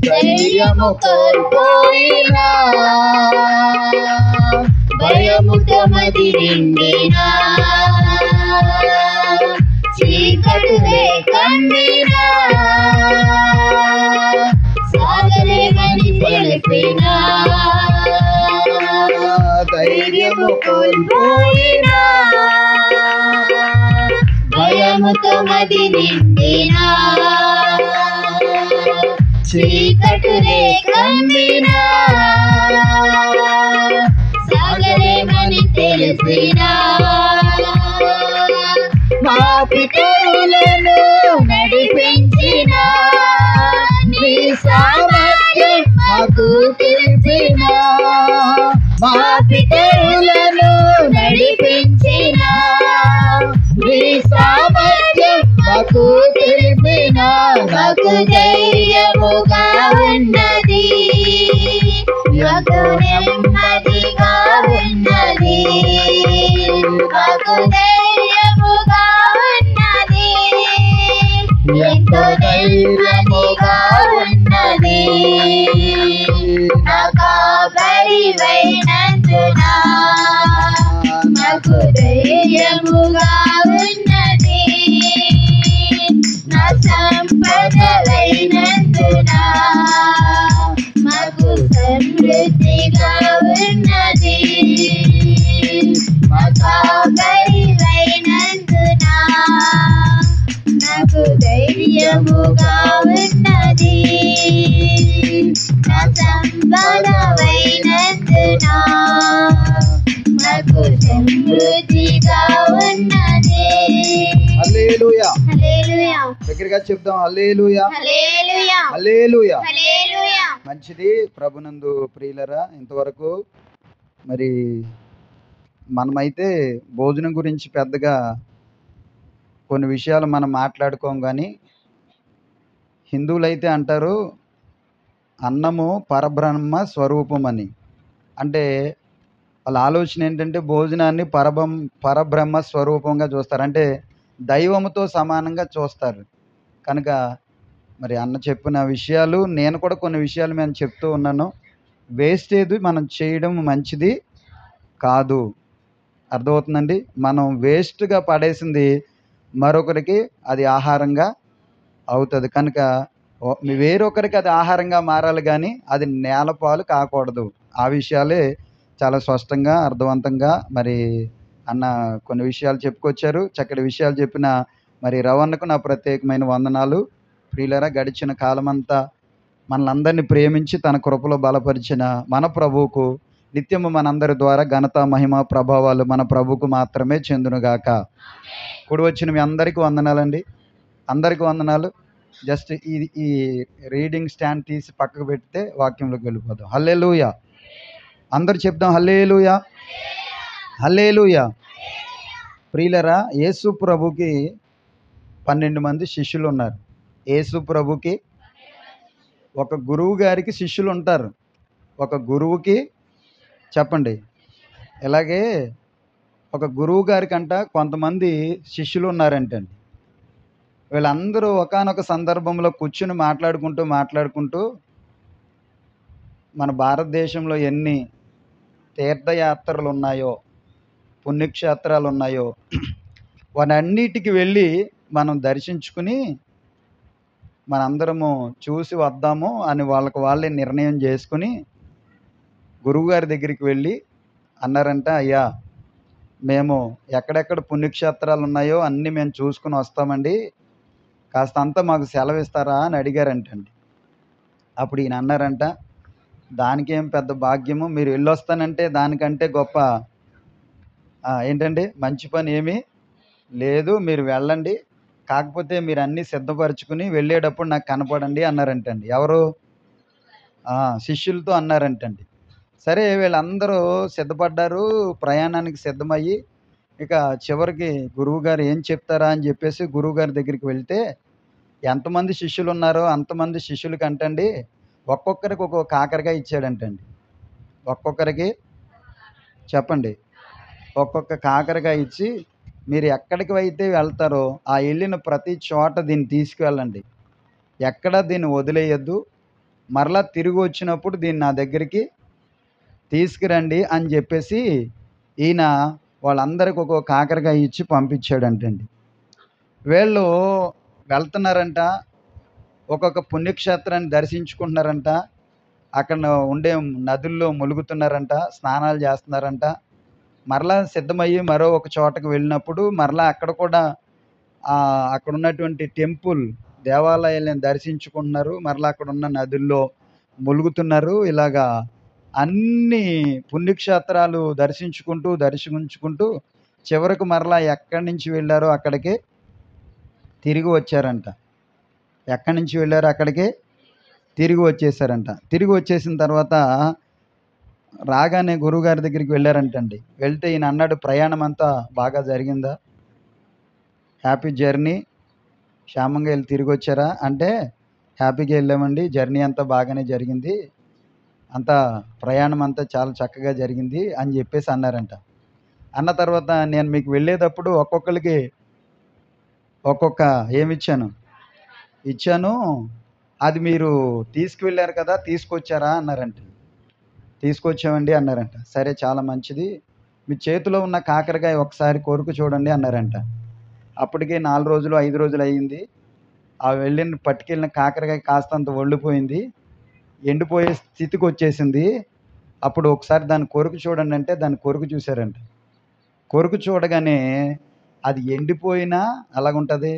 Speaker 2: ధైర్యము కోల్పోయినా
Speaker 3: భయముతో మది నిండినా చీకటులే కమ్మినా సాగలేమని తెలిపినా
Speaker 2: ధైర్యము కోల్పోయినా
Speaker 3: భయముతో మది నిండినా చీకటులే కమ్మినా సాగలేమని తెలిసినా
Speaker 2: మా పితరులను
Speaker 3: నడిపించిన నీ సామర్థ్యం
Speaker 2: మాకు తెలిసిన
Speaker 3: మా పితరులను నడిపించిన నీ సామర్థ్యం
Speaker 2: మాకు తెలిపిన
Speaker 3: మాకు ధైర్యముగా ఉన్నది. మాకు నెమ్మదిగా ఉన్నది. మాకు ధైర్యముగా ఉన్నది. ఎంతో ధైర్యముగా ఉన్నది. నా కాపరివైనందున నాకు ధైర్యముగా ఉన్నది. నా సంపదవైనందున మాకు సమృద్ధిగా ఉన్నది. మా కాపరివైనందున నాకు ధైర్యముగా ఉన్నది. నా సంపదవైనందున నాకు సమృద్ధిగా ఉన్నది.
Speaker 2: హల్లెలూయా.
Speaker 3: హల్లెలూయా.
Speaker 2: దగ్గరగా చెప్దాం హల్లెలూయా
Speaker 3: హల్లెలూయా.
Speaker 2: హల్లెలూయా.
Speaker 3: హల్లెలూయా.
Speaker 2: మంచిది ప్రభునందు ప్రియులరా, ఇంతవరకు మరి మనమైతే భోజనం గురించి పెద్దగా కొన్ని విషయాలు మనం మాట్లాడుకోం, కానీ హిందువులైతే అంటారు అన్నము పరబ్రహ్మ స్వరూపం అని. అంటే వాళ్ళ ఆలోచన ఏంటంటే భోజనాన్ని పరబ్రహ్మ స్వరూపంగా చూస్తారు, అంటే దైవముతో సమానంగా చూస్తారు. కనుక మరి అన్న చెప్పిన విషయాలు నేను కూడా కొన్ని విషయాలు నేను చెప్తూ ఉన్నాను. వేస్టేజ్ మనం చేయడం మంచిది కాదు, అర్థమవుతుందండి. మనం వేస్ట్గా పడేసింది మరొకరికి అది ఆహారంగా అవుతుంది. కనుక వేరొకరికి అది ఆహారంగా మారాలి, కానీ అది నేలపాలు కాకూడదు. ఆ విషయాలే చాలా స్పష్టంగా అర్థవంతంగా మరి అన్న కొన్ని విషయాలు చెప్పుకొచ్చారు. చక్కటి విషయాలు చెప్పిన మరి రవణకు నా ప్రత్యేకమైన వందనాలు. ప్రియులరా, గడిచిన కాలమంతా మనలందరినీ ప్రేమించి తన కృపలో బలపరిచిన మన ప్రభువుకు నిత్యము మనందరి ద్వారా ఘనత మహిమ ప్రభావాలు మన ప్రభువుకు మాత్రమే చెందునుగాక. కూడి వచ్చిన మీ అందరికీ వందనాలండి. అందరికీ వందనాలు. జస్ట్ ఈ రీడింగ్ స్టాండ్ తీసి పక్కకు పెడితే వాక్యంలోకి వెళ్ళిపోదాం. హల్లెలూయా. అందరు చెప్దాం హల్లెలూయా, హల్లెలూయా. ప్రియులరా, యేసు ప్రభుకి 12 మంది శిష్యులు ఉన్నారు. యేసు ప్రభుకి ఒక గురువు గారికి శిష్యులు ఉంటారు. ఒక గురువుకి చెప్పండి, ఇలాగే ఒక గురువు గారికంట కొంతమంది శిష్యులు ఉన్నారంటండి. వీళ్ళందరూ ఒకానొక సందర్భంలో కూర్చుని మాట్లాడుకుంటూ మన భారతదేశంలో ఎన్ని తీర్థయాత్రలు ఉన్నాయో, పుణ్యక్షేత్రాలు ఉన్నాయో వాటన్నిటికి వెళ్ళి మనం దర్శించుకుని మనందరము చూసి వద్దాము అని వాళ్ళే నిర్ణయం చేసుకుని గురువుగారి దగ్గరికి వెళ్ళి అన్నారంట, అయ్యా మేము ఎక్కడెక్కడ పుణ్యక్షేత్రాలు ఉన్నాయో అన్నీ మేము చూసుకుని వస్తామండి, కాస్త అంతా మాకు సెలవు ఇస్తారా అని అడిగారంటండి. అప్పుడు ఈయన అన్నారంట, దానికేం పెద్ద భాగ్యము, మీరు వెళ్ళొస్తానంటే దానికంటే గొప్ప ఏంటండి మంచి పని ఏమీ లేదు, మీరు వెళ్ళండి, కాకపోతే మీరు అన్నీ సిద్ధపరచుకుని వెళ్ళేటప్పుడు నాకు కనపడండి అన్నారంటండి. ఎవరు? శిష్యులతో అన్నారంటండి. సరే వీళ్ళందరూ సిద్ధపడ్డారు, ప్రయాణానికి సిద్ధమయ్యి ఇక చివరికి గురువుగారు ఏం చెప్తారా అని చెప్పేసి గురువుగారి దగ్గరికి వెళ్తే ఎంతమంది శిష్యులు ఉన్నారో అంతమంది శిష్యులకి అంటండి ఒక్కొక్కరికి ఒక్కొక్క కాకరకాయ ఇచ్చాడంటండి. ఒక్కొక్కరికి చెప్పండి, ఒక్కొక్క కాకరకాయ ఇచ్చి మీరు ఎక్కడికి అయితే వెళ్తారో ఆ వెళ్ళిన ప్రతి చోట దీన్ని తీసుకువెళ్ళండి, ఎక్కడ దీన్ని వదిలేయద్దు, మరలా తిరిగి వచ్చినప్పుడు దీన్ని నా దగ్గరికి తీసుకురండి అని చెప్పేసి ఈయన వాళ్ళందరికీ ఒక్కొక్క కాకరకాయ ఇచ్చి పంపించాడంటండి. వీళ్ళు వెళ్తున్నారంట, ఒక్కొక్క పుణ్యక్షేత్రాన్ని దర్శించుకుంటున్నారంట, అక్కడ ఉండే నదుల్లో ములుగుతున్నారంట, స్నానాలు చేస్తున్నారంట. మరలా సిద్ధమయ్యి మరో ఒక చోటకు వెళ్ళినప్పుడు మరలా అక్కడ కూడా అక్కడ ఉన్నటువంటి టెంపుల్ దేవాలయాలను దర్శించుకుంటున్నారు, మరలా అక్కడ ఉన్న నదుల్లో ములుగుతున్నారు. ఇలాగా అన్ని పుణ్యక్షేత్రాలు దర్శించుకుంటూ చివరకు మరలా ఎక్కడి నుంచి వెళ్ళారో అక్కడికి తిరిగి వచ్చారంట. ఎక్కడి నుంచి వెళ్ళారో అక్కడికి తిరిగి వచ్చేసారంట. తిరిగి వచ్చేసిన తర్వాత రాగానే గురువుగారి దగ్గరికి వెళ్ళారంటండి. వెళ్తే ఈయన అన్నాడు, ప్రయాణం అంతా బాగా జరిగిందా, హ్యాపీ జర్నీ, క్షేమంగా వెళ్ళి తిరిగి వచ్చారా అంటే హ్యాపీగా వెళ్ళామండి, జర్నీ అంతా బాగానే జరిగింది, అంతా ప్రయాణం అంతా చాలా చక్కగా జరిగింది అని చెప్పేసి అన్నారంట. అన్న తర్వాత నేను మీకు వెళ్ళేటప్పుడు ఒక్కొక్కరికి ఒక్కొక్క ఇచ్చాను, అది మీరు తీసుకువెళ్ళారు కదా, తీసుకొచ్చారా అన్నారంట. తీసుకొచ్చామండి అన్నారంట. సరే చాలా మంచిది, మీ చేతిలో ఉన్న కాకరకాయ ఒకసారి కొరుకు చూడండి అన్నారంట. అప్పటికే 4 రోజులు 5 రోజులు అయ్యింది. ఆ పట్టుకెళ్ళిన కాకరకాయ కాస్తంత ఒళ్ళిపోయింది, ఎండిపోయే స్థితికి వచ్చేసింది. అప్పుడు ఒకసారి దాన్ని కొరుకు చూడండి అంటే దాన్ని కొరుకు చూశారంట. కొరుకు చూడగానే అది ఎండిపోయినా అలాగుంటుంది,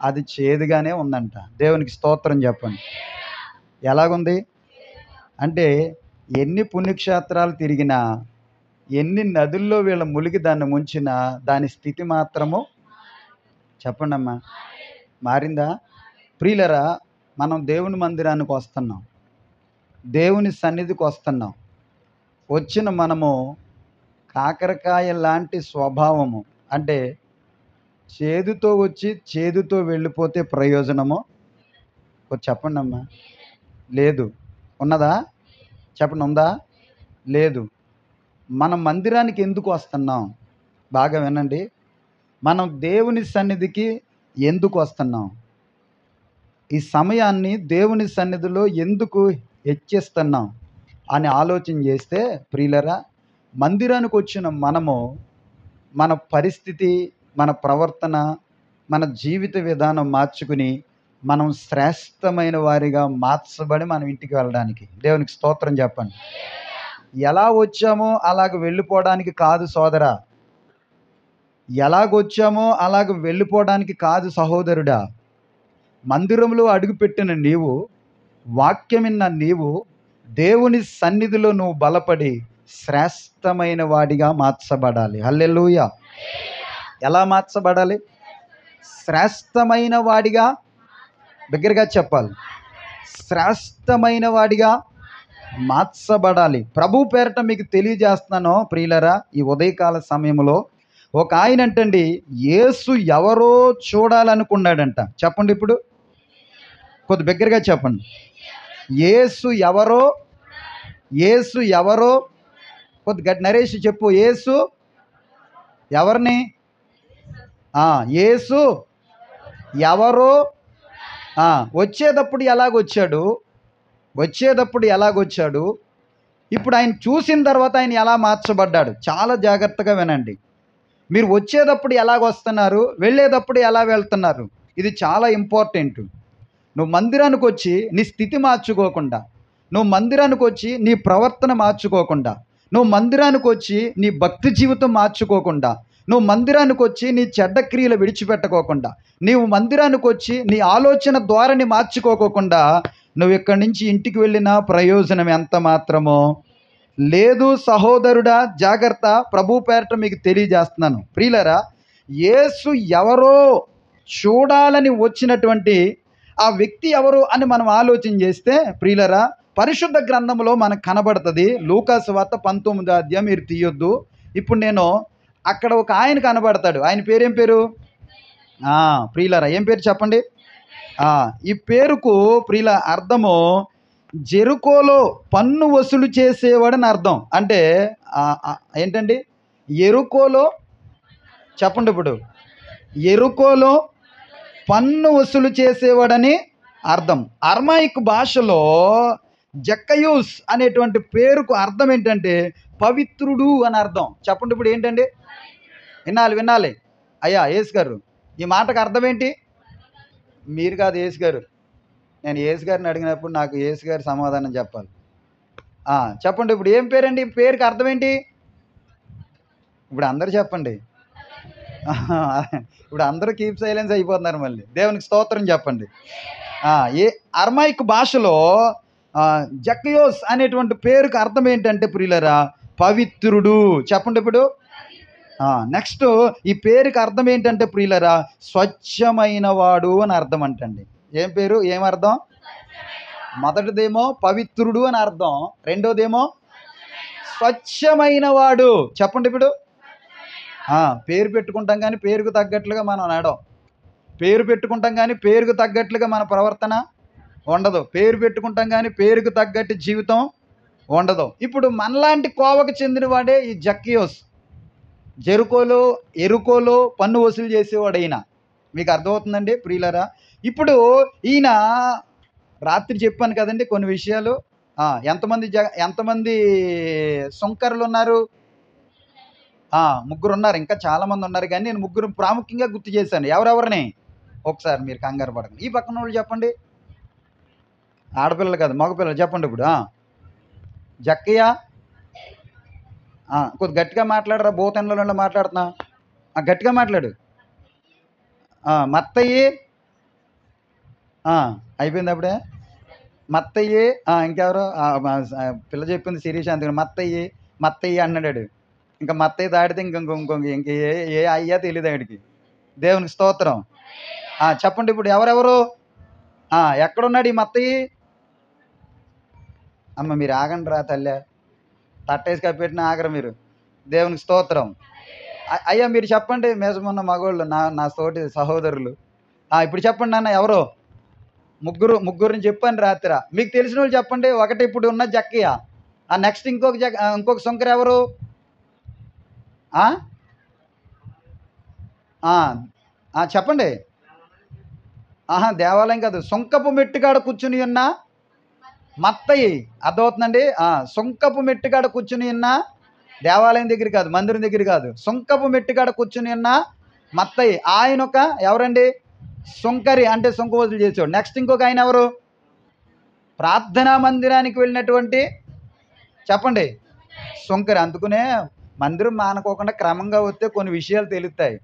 Speaker 2: అది చేదుగానే ఉందంట. దేవునికి స్తోత్రం చెప్పండి. ఎలాగుంది అంటే ఎన్ని పుణ్యక్షేత్రాలు తిరిగినా, ఎన్ని నదుల్లో వీళ్ళ ములిగి దాన్ని ముంచినా దాని స్థితి మాత్రము చెప్పండి అమ్మా మారిందా? ప్రియులరా, మనం దేవుని మందిరానికి వస్తున్నాం, దేవుని సన్నిధికి వస్తున్నాం. వచ్చిన మనము కాకరకాయ లాంటి స్వభావము, అంటే చేదుతో వచ్చి చేదుతో వెళ్ళిపోతే ప్రయోజనము చెప్పండి అమ్మా లేదు. ఉన్నదా? చెప్పండి, ఉందా? లేదు. మనం మందిరానికి ఎందుకు వస్తున్నాం? బాగా వినండి. మనం దేవుని సన్నిధికి ఎందుకు వస్తున్నాం? ఈ సమయాన్ని దేవుని సన్నిధిలో ఎందుకు హెచ్చిస్తున్నాం అని ఆలోచన చేస్తే ప్రియులరా, మందిరానికి వచ్చిన మనము మన పరిస్థితి, మన ప్రవర్తన, మన జీవిత విధానం మార్చుకుని మనం శ్రేష్టమైన వారిగా మార్చబడి మనం ఇంటికి వెళ్ళడానికి దేవునికి స్తోత్రం చెప్పండి. ఎలా వచ్చామో అలాగ వెళ్ళిపోవడానికి కాదు సోదరా, ఎలాగొచ్చామో అలాగ వెళ్ళిపోవడానికి కాదు సహోదరుడా. మందిరంలో అడుగుపెట్టిన నీవు వాక్యం విన్న నీవు దేవుని సన్నిధిలో నువ్వు బలపడి శ్రేష్టమైన వాడిగా మార్చబడాలి. హల్లెలూయా. ఎలా మార్చబడాలి? శ్రేష్టమైన వాడిగా, దగ్గరగా చెప్పాలి, శ్రేష్టమైన వాడిగా మార్చబడాలి. ప్రభు పేరట మీకు తెలియజేస్తున్నాను ప్రియులరా, ఈ ఉదయకాల సమయంలో ఒక ఆయన అంటండి యేసు ఎవరో చూడాలనుకున్నాడంట. చెప్పండి ఇప్పుడు, కొద్ది బిగ్గరగా చెప్పండి. యేసు ఎవరో, యేసు ఎవరో, కొద్ది గట్టి నరేష్ చెప్పు. యేసు ఎవరిని? యేసు ఎవరో వచ్చేటప్పుడు ఎలాగొచ్చాడు, వచ్చేటప్పుడు ఎలాగొచ్చాడు, ఇప్పుడు ఆయన చూసిన తర్వాత ఆయన ఎలా మార్చబడ్డాడు. చాలా జాగ్రత్తగా వినండి. మీరు వచ్చేటప్పుడు ఎలాగొస్తున్నారు, వెళ్ళేటప్పుడు ఎలా వెళ్తున్నారు, ఇది చాలా ఇంపార్టెంట్. నువ్వు మందిరానికి వచ్చి నీ స్థితి మార్చుకోకుండా, నువ్వు మందిరానికి వచ్చి నీ ప్రవర్తన మార్చుకోకుండా, నువ్వు మందిరానికి వచ్చి నీ భక్తి జీవితం మార్చుకోకుండా, నువ్వు మందిరానికి వచ్చి నీ చెడ్డ క్రియలు విడిచిపెట్టుకోకుండా, నీవు మందిరానికి వచ్చి నీ ఆలోచన ధోరణి మార్చుకోకుండా నువ్వు ఇక్కడి నుంచి ఇంటికి వెళ్ళిన ప్రయోజనం ఎంత మాత్రమో లేదు. సహోదరుడా జాగ్రత్త, ప్రభు పేరట మీకు తెలియజేస్తున్నాను ప్రియులరా. యేసు ఎవరో చూడాలని వచ్చినటువంటి ఆ వ్యక్తి ఎవరు అని మనం ఆలోచన చేస్తే ప్రియులరా, పరిశుద్ధ గ్రంథంలో మనకు కనబడుతుంది. లూకా సువార్త 19వ అధ్యాయం మీరు తీయొద్దు. ఇప్పుడు నేను అక్కడ ఒక ఆయన కనబడతాడు. ఆయన పేరేం పేరు? ప్రియులరా ఏం పేరు చెప్పండి. ఈ పేరుకు ప్రియుల అర్థము జెరుకోలో పన్ను వసూలు చేసేవాడని అర్థం. అంటే ఏంటండి? ఎరుకోలో, చెప్పండి ఇప్పుడు, ఎరుకోలో పన్ను వసూలు చేసేవాడని అర్థం. అర్మాయిక్ భాషలో జక్కయూస్ అనేటువంటి పేరుకు అర్థం ఏంటంటే పవిత్రుడు అని అర్థం. చెప్పండి ఇప్పుడు ఏంటండి? వినాలి అయ్యా యేసు గారు, ఈ మాటకు అర్థం ఏంటి? మీరు కాదు యేసు గారు, నేను యేసు గారిని అడిగినప్పుడు నాకు యేసు గారి సమాధానం చెప్పాలి. చెప్పండి ఇప్పుడు ఏం పేరండి? పేరుకి అర్థం ఏంటి? ఇప్పుడు అందరు చెప్పండి. ఇప్పుడు అందరూ కీప్ సైలెన్స్ అయిపోతున్నారు. మళ్ళీ దేవునికి స్తోత్రం చెప్పండి. ఏ అర్మాయిక్ భాషలో జక్కయోస్ అనేటువంటి పేరుకి అర్థం ఏంటంటే ప్రియులరా పవిత్రుడు. చెప్పండి ఇప్పుడు. నెక్స్ట్ ఈ పేరుకి అర్థం ఏంటంటే ప్రియులరా స్వచ్ఛమైన వాడు అని అర్థం అంటండి. ఏం పేరు, ఏమర్థం? మొదటిదేమో పవిత్రుడు అని అర్థం, రెండోదేమో స్వచ్ఛమైన వాడు. చెప్పండి ఇప్పుడు. పేరు పెట్టుకుంటాం కానీ పేరుకు తగ్గట్లుగా మనం నడం, పేరు పెట్టుకుంటాం కానీ పేరుకు తగ్గట్లుగా మన ప్రవర్తన ఉండదు, పేరు పెట్టుకుంటాం కానీ పేరుకు తగ్గట్టు జీవితం ఉండదు. ఇప్పుడు మనలాంటి కోవకు చెందిన వాడే ఈ జక్కయోస్. ఎరుకోలో పన్ను వసూలు చేసేవాడు ఈయన. మీకు అర్థమవుతుందండి ప్రియులరా? ఇప్పుడు ఈయన రాత్రి చెప్పాను కదండి కొన్ని విషయాలు. ఎంతమంది సుంకరులు ఉన్నారు? ముగ్గురు ఉన్నారు. ఇంకా చాలామంది ఉన్నారు కానీ నేను ముగ్గురు ప్రాముఖ్యంగా గుర్తు చేశాను. ఎవరెవరిని ఒకసారి మీరు కంగారు పడకండి. ఈ పక్కన వాళ్ళు చెప్పండి. ఆడపిల్లలు కాదు, మగపిల్లలు చెప్పండి ఇప్పుడు. జక్కయ్య, కొద్ది గట్టిగా మాట్లాడరా, భూతంలో మాట్లాడుతున్నా, గట్టిగా మాట్లాడు. మత్తయ్యి, అయిపోయింది అప్పుడే. మత్తయ్యి, ఇంకెవరు? పిల్ల చెప్పింది శిరీష్, అందుకని మత్తయ్యి అన్నాడు. ఇంకా మత్తయ్య దాడితే ఇంక ఏ అయ్యా తెలియదు ఆడికి. దేవునికి స్తోత్రం. చెప్పండి ఇప్పుడు ఎవరెవరు? ఎక్కడున్నాడు ఈ మత్తయ్యి? అమ్మ మీరు ఆగండి రా తల్లే, తట్టేసి కప్పెట్టిన ఆగరు మీరు. దేవునికి స్తోత్రం. అయ్యా మీరు చెప్పండి, మేసమున్న మగోళ్ళు, నా తోటి సహోదరులు. ఇప్పుడు చెప్పండి నాన్న ఎవరు? ముగ్గురిని చెప్పండి రాత్రి. మీకు తెలిసిన వాళ్ళు చెప్పండి. ఒకటి ఇప్పుడు ఉన్న జక్కయ్య, నెక్స్ట్ ఇంకొక శంకర్ ఎవరు? చెప్పండి. దేవాలయం కాదు, సుంకపు మెట్టుకాడ కూర్చుని ఉన్న మత్తయ్య. అర్థమవుతుందండి? సుంకపు మెట్టుకాడ కూర్చుని ఉన్న, దేవాలయం దగ్గర కాదు, మందిరం దగ్గర కాదు, సుంకపు మెట్టుకాడ కూర్చుని ఉన్న మత్తయ్య. ఆయన ఒక ఎవరండి? సుంకరి, అంటే సుంక వసూలు చేసేవాడు. నెక్స్ట్ ఇంకొక ఆయన ఎవరు? ప్రార్థనా మందిరానికి వెళ్ళినటువంటి, చెప్పండి, సుంకరి. అందుకునే మందిరం మానుకోకుండా క్రమంగా వస్తే కొన్ని విషయాలు తెలుస్తాయి.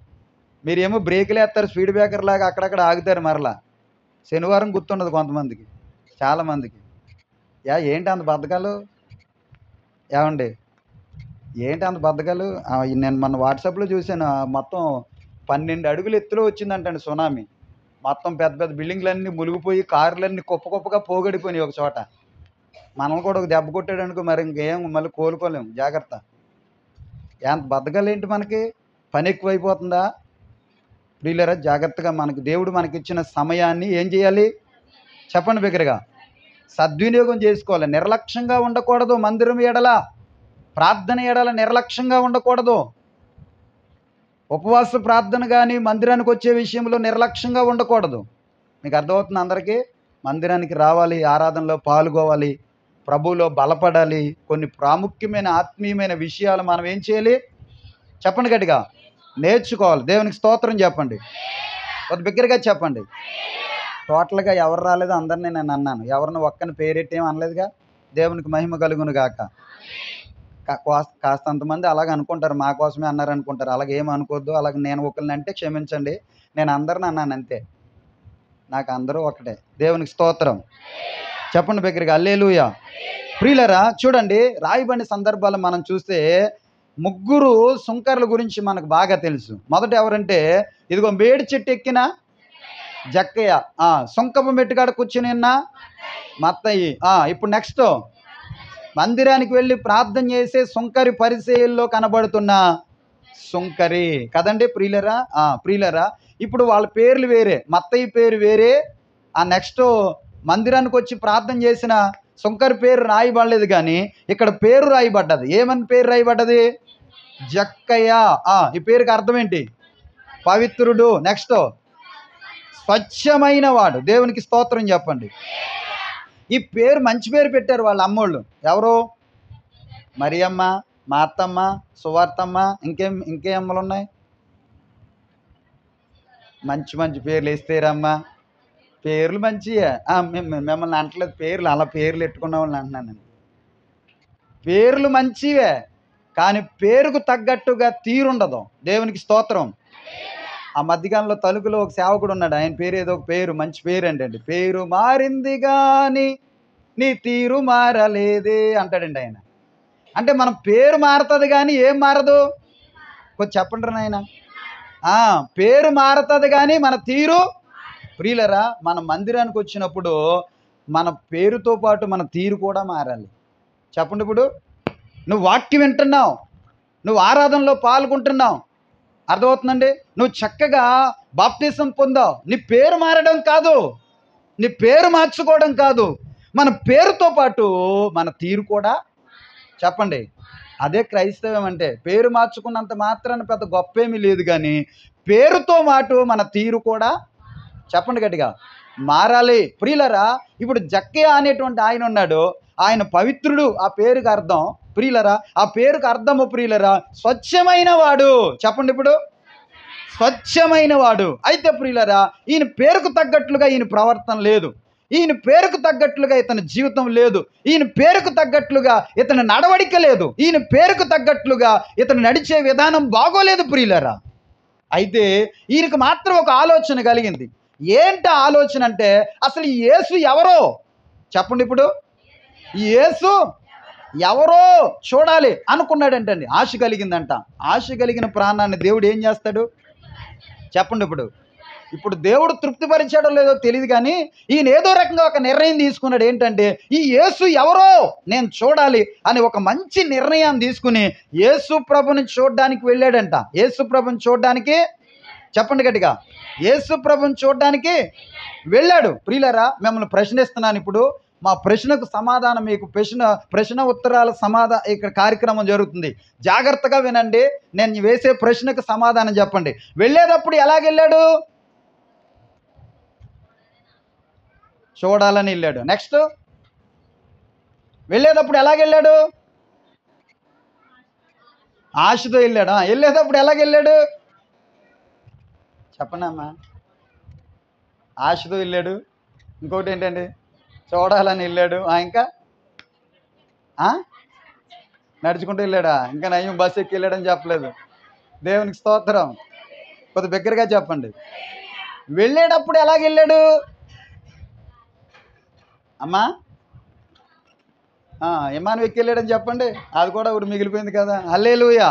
Speaker 2: మీరేమో బ్రేకులు వేస్తారు, స్పీడ్ బ్రేకర్ లాగా అక్కడక్కడ ఆగుతారు. మరలా శనివారం గుర్తుండదు కొంతమందికి. చాలామందికి. ఏంటి అంత బద్ధకాలు? ఏమండి? ఏంటి అంత బద్ధకాలు? నేను మొన్న వాట్సాప్‌లో చూసాను. మొత్తం 12 అడుగుల ఎత్తులో వచ్చిందంటండి సునామీ. మొత్తం పెద్ద పెద్ద బిల్డింగ్‌లన్నీ మునిగిపోయి, కార్లన్నీ కుప్ప కుప్పగా పోగొడిపోయినాయి ఒక చోట. మనల్ని కూడా ఒక దెబ్బ కొట్టాడనుకో మరి ఇంకేం మళ్ళీ కోలుకోలేము. జాగ్రత్త. ఎంత బద్ధకాలేంటి మనకి? పని ఎక్కువైపోతుందా? ప్రియులారా, జాగ్రత్తగా మనకి దేవుడు మనకిచ్చిన సమయాన్ని ఏం చేయాలి? చెప్పండి బిగ్గరగా. సద్వినియోగం చేసుకోవాలి. నిర్లక్ష్యంగా ఉండకూడదు. మందిరం ఎడల, ప్రార్థన ఎడల నిర్లక్ష్యంగా ఉండకూడదు. ఉపవాస ప్రార్థన కానీ మందిరానికి వచ్చే విషయంలో నిర్లక్ష్యంగా ఉండకూడదు. మీకు అర్థమవుతుంది అందరికీ? మందిరానికి రావాలి, ఆరాధనలో పాల్గొవాలి, ప్రభువులో బలపడాలి. కొన్ని ప్రాముఖ్యమైన ఆత్మీయమైన విషయాలు మనం ఏం చేయాలి? చెప్పండి గట్టిగా. నేర్చుకోవాలి. దేవునికి స్తోత్రం చెప్పండి. కొద్ది బిగ్గరగా చెప్పండి. టోటల్గా ఎవరు రాలేదు అందరినీ నేను అన్నాను. ఎవరిని ఒక్కని పేరెట్టి ఏం అనలేదుగా. దేవునికి మహిమ కలుగును గాక. కాస్తంతమంది అలాగ అనుకుంటారు, మా కోసమే అన్నారు అనుకుంటారు. అలాగే ఏం అనుకోవద్దు. అలాగే నేను ఒకరిని అంటే క్షమించండి. నేను అందరిని అన్నాను అంతే. నాకు అందరూ ఒకటే. దేవునికి స్తోత్రం చెప్పండి బిగ్గరగా. హల్లెలూయా. ప్రియులరా, చూడండి, రాయబడిన సందర్భాలు మనం చూస్తే ముగ్గురు సుంకర్ల గురించి మనకు బాగా తెలుసు. మొదట ఎవరంటే, ఇదిగో మేడి చెట్టు ఎక్కిన జక్కయ్య, సుంకపు మెట్టుకాడ కూర్చుని ఉన్న మత్తయి. ఇప్పుడు నెక్స్ట్ మందిరానికి వెళ్ళి ప్రార్థన చేసే సుంకరి పరిచయంలో కనబడుతున్న సుంకరి కదండి ప్రియులరా. ప్రియులరా, ఇప్పుడు వాళ్ళ పేర్లు వేరే. మత్తయి పేరు వేరే. నెక్స్ట్ మందిరానికి వచ్చి ప్రార్థన చేసిన సుంకరి పేరు రాయబడలేదు, కానీ ఇక్కడ పేరు రాయబడ్డది. ఏమని పేరు రాయబడ్డది? జక్కయ్య. ఈ పేరుకి అర్థం ఏంటి? పవిత్రుడు. నెక్స్ట్ స్వచ్ఛమైన వాడు. దేవునికి స్తోత్రం చెప్పండి. ఈ పేరు మంచి పేరు పెట్టారు వాళ్ళ అమ్మోళ్ళు. ఎవరు? మరియమ్మ, మార్తమ్మ, సువార్తమ్మ, ఇంకే అమ్మలు ఉన్నాయి? మంచి మంచి పేర్లు వేస్తేరమ్మ. పేర్లు మంచియే. మిమ్మల్ని అంటలేదు పేర్లు, అలా పేర్లు పెట్టుకున్న వాళ్ళని అంటున్నాను నేను. పేర్లు మంచివే, కానీ పేరుకు తగ్గట్టుగా తీరుండదు. దేవునికి స్తోత్రం. ఆ మధ్యకాలంలో తలుపులో ఒక సేవకుడు ఉన్నాడు. ఆయన పేరు ఏదో ఒక పేరు, మంచి పేరు ఏంటండి, పేరు మారింది కానీ నీ తీరు మారలేదే అంటాడండి ఆయన. అంటే మన పేరు మారుతుంది కానీ ఏం మారదు? కొంచెం చెప్పండి నాయన. పేరు మారుతుంది కానీ మన తీరు. ప్రియులరా, మన మందిరానికి వచ్చినప్పుడు మన పేరుతో పాటు మన తీరు కూడా మారాలి. చెప్పండి. ఇప్పుడు నువ్వు వాక్యం వింటున్నావు, నువ్వు ఆరాధనలో పాల్గొంటున్నావు, అర్థమవుతుందండి? నువ్వు చక్కగా బాప్తిసం పొందావు. నీ పేరు మారడం కాదు, నీ పేరు మార్చుకోవడం కాదు, మన పేరుతో పాటు మన తీరు కూడా. చెప్పండి. అదే క్రైస్తవం అంటే. పేరు మార్చుకున్నంత మాత్రాన పెద్ద గొప్పేమీ లేదు, కానీ పేరుతో మాటు మన తీరు కూడా, చెప్పండి గట్టిగా, మారాలి. ప్రియులరా, ఇప్పుడు జక్కయ్య అనేటువంటి ఆయన ఉన్నాడు. ఆయన పవిత్రుడు. ఆ పేరుకి అర్థం ప్రియులరా, ఆ పేరుకి అర్థము ప్రియులరా, స్వచ్ఛమైన వాడు. చెప్పండి. ఇప్పుడు స్వచ్ఛమైన వాడు. అయితే ప్రియులరా, ఈయన పేరుకు తగ్గట్లుగా ఈయన ప్రవర్తన లేదు, ఈయన పేరుకు తగ్గట్లుగా ఇతని జీవితం లేదు, ఈయన పేరుకు తగ్గట్లుగా ఇతని నడవడిక లేదు, ఈయన పేరుకు తగ్గట్లుగా ఇతను నడిచే విధానం బాగోలేదు ప్రియులరా. అయితే ఈయనకు మాత్రం ఒక ఆలోచన కలిగింది. ఏంటి ఆలోచన అంటే, అసలు యేసు ఎవరో చెప్పండి. ఇప్పుడు యేసు ఎవరో చూడాలి అనుకున్నాడంటండి. ఆశ కలిగిందంట. ఆశ కలిగిన ప్రాణాన్ని దేవుడు ఏం చేస్తాడు? చెప్పండి. ఇప్పుడు దేవుడు తృప్తిపరిచాడో లేదో తెలియదు, కానీ ఈయన ఏదో రకంగా ఒక నిర్ణయం తీసుకున్నాడు. ఏంటంటే, ఈ యేసు ఎవరో నేను చూడాలి అని ఒక మంచి నిర్ణయాన్ని తీసుకుని యేసు ప్రభుని చూడడానికి వెళ్ళాడంట. యేసు ప్రభుని చూడడానికి, చెప్పండి గట్టిగా, యేసు ప్రభుని చూడడానికి వెళ్ళాడు. ప్రియులరా, మిమ్మల్ని ప్రశ్నిస్తున్నాను. ఇప్పుడు మా ప్రశ్నకు సమాధానం, మీకు ప్రశ్న ఉత్తరాల ఇక్కడ కార్యక్రమం జరుగుతుంది. జాగ్రత్తగా వినండి. నేను వేసే ప్రశ్నకు సమాధానం చెప్పండి. వెళ్ళేటప్పుడు ఎలాగెళ్ళాడు? చూడాలని వెళ్ళాడు. నెక్స్ట్ వెళ్ళేటప్పుడు ఎలాగెళ్ళాడు? ఆశతో వెళ్ళాడు. వెళ్ళేటప్పుడు ఎలాగెళ్ళాడు? చెప్పండి అమ్మా. ఆశతో వెళ్ళాడు. ఇంకోటి ఏంటండి? చూడాలని వెళ్ళాడు. ఇంకా నడుచుకుంటూ వెళ్ళాడా? ఇంకా నయం బస్సు ఎక్కి వెళ్ళాడని చెప్పలేదు. దేవునికి స్తోత్రం. కొద్ది బిగ్గరగా చెప్పండి. వెళ్ళేటప్పుడు ఎలాగెళ్ళాడు? అమ్మా విమానం ఎక్కి వెళ్ళాడని చెప్పండి, అది కూడా ఒకటి మిగిలిపోయింది కదా. హల్లెలూయా.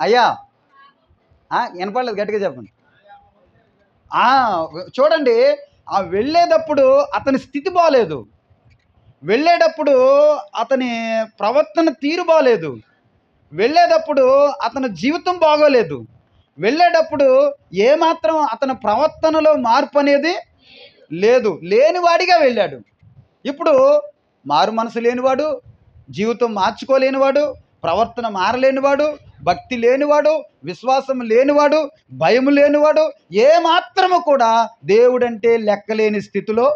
Speaker 2: అయ్యా వినపడలేదు, గట్టిగా చెప్పండి. చూడండి, ఆ వెళ్ళేటప్పుడు అతని స్థితి బాగలేదు, వెళ్ళేటప్పుడు అతని ప్రవర్తన తీరు బాగలేదు, వెళ్ళేటప్పుడు అతని జీవితం బాగోలేదు, వెళ్ళేటప్పుడు ఏమాత్రం అతని ప్రవర్తనలో మార్పు అనేది లేదు, లేనివాడిగా వెళ్ళాడు. ఇప్పుడు మారు మనసు లేనివాడు, జీవితం మార్చుకోలేనివాడు, ప్రవర్తన మారలేనివాడు, భక్తి లేనివాడు, విశ్వాసం లేనివాడు, భయం లేనివాడు, ఏమాత్రము కూడా దేవుడంటే లెక్కలేని స్థితిలో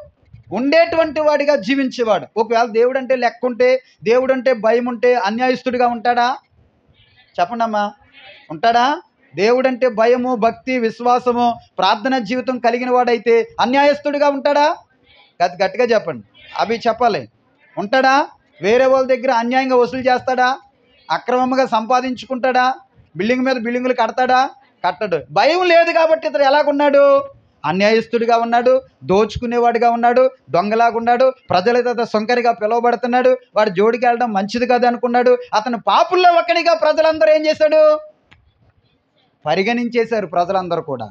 Speaker 2: ఉండేటువంటి వాడిగా జీవించేవాడు. ఒకవేళ దేవుడంటే లెక్క ఉంటే, దేవుడంటే భయం ఉంటే అన్యాయస్తుడిగా ఉంటాడా? చెప్పండి అమ్మా, ఉంటాడా? దేవుడంటే భయము, భక్తి, విశ్వాసము, ప్రార్థన జీవితం కలిగిన వాడైతే అన్యాయస్తుడిగా ఉంటాడా? గట్టిగా చెప్పండి, అవి చెప్పాలి. ఉంటాడా? వేరే వాళ్ళ దగ్గర అన్యాయంగా వసూలు చేస్తాడా? అక్రమంగా సంపాదించుకుంటాడా? బిల్డింగ్ మీద బిల్డింగులు కడతాడా? కట్టడు. భయం లేదు కాబట్టి ఇతడు ఎలాగున్నాడు? అన్యాయస్తుడిగా ఉన్నాడు, దోచుకునేవాడిగా ఉన్నాడు, దొంగలాగా ఉన్నాడు, ప్రజలతో సొంకరిగా పిలువబడుతున్నాడు, వాడు జోడికి వెళ్ళడం మంచిది కాదు అనుకున్నాడు. అతను పాపుల్లో ఒకడిగా ప్రజలందరూ ఏం చేశాడు? పరిగణించేశారు ప్రజలందరూ కూడా.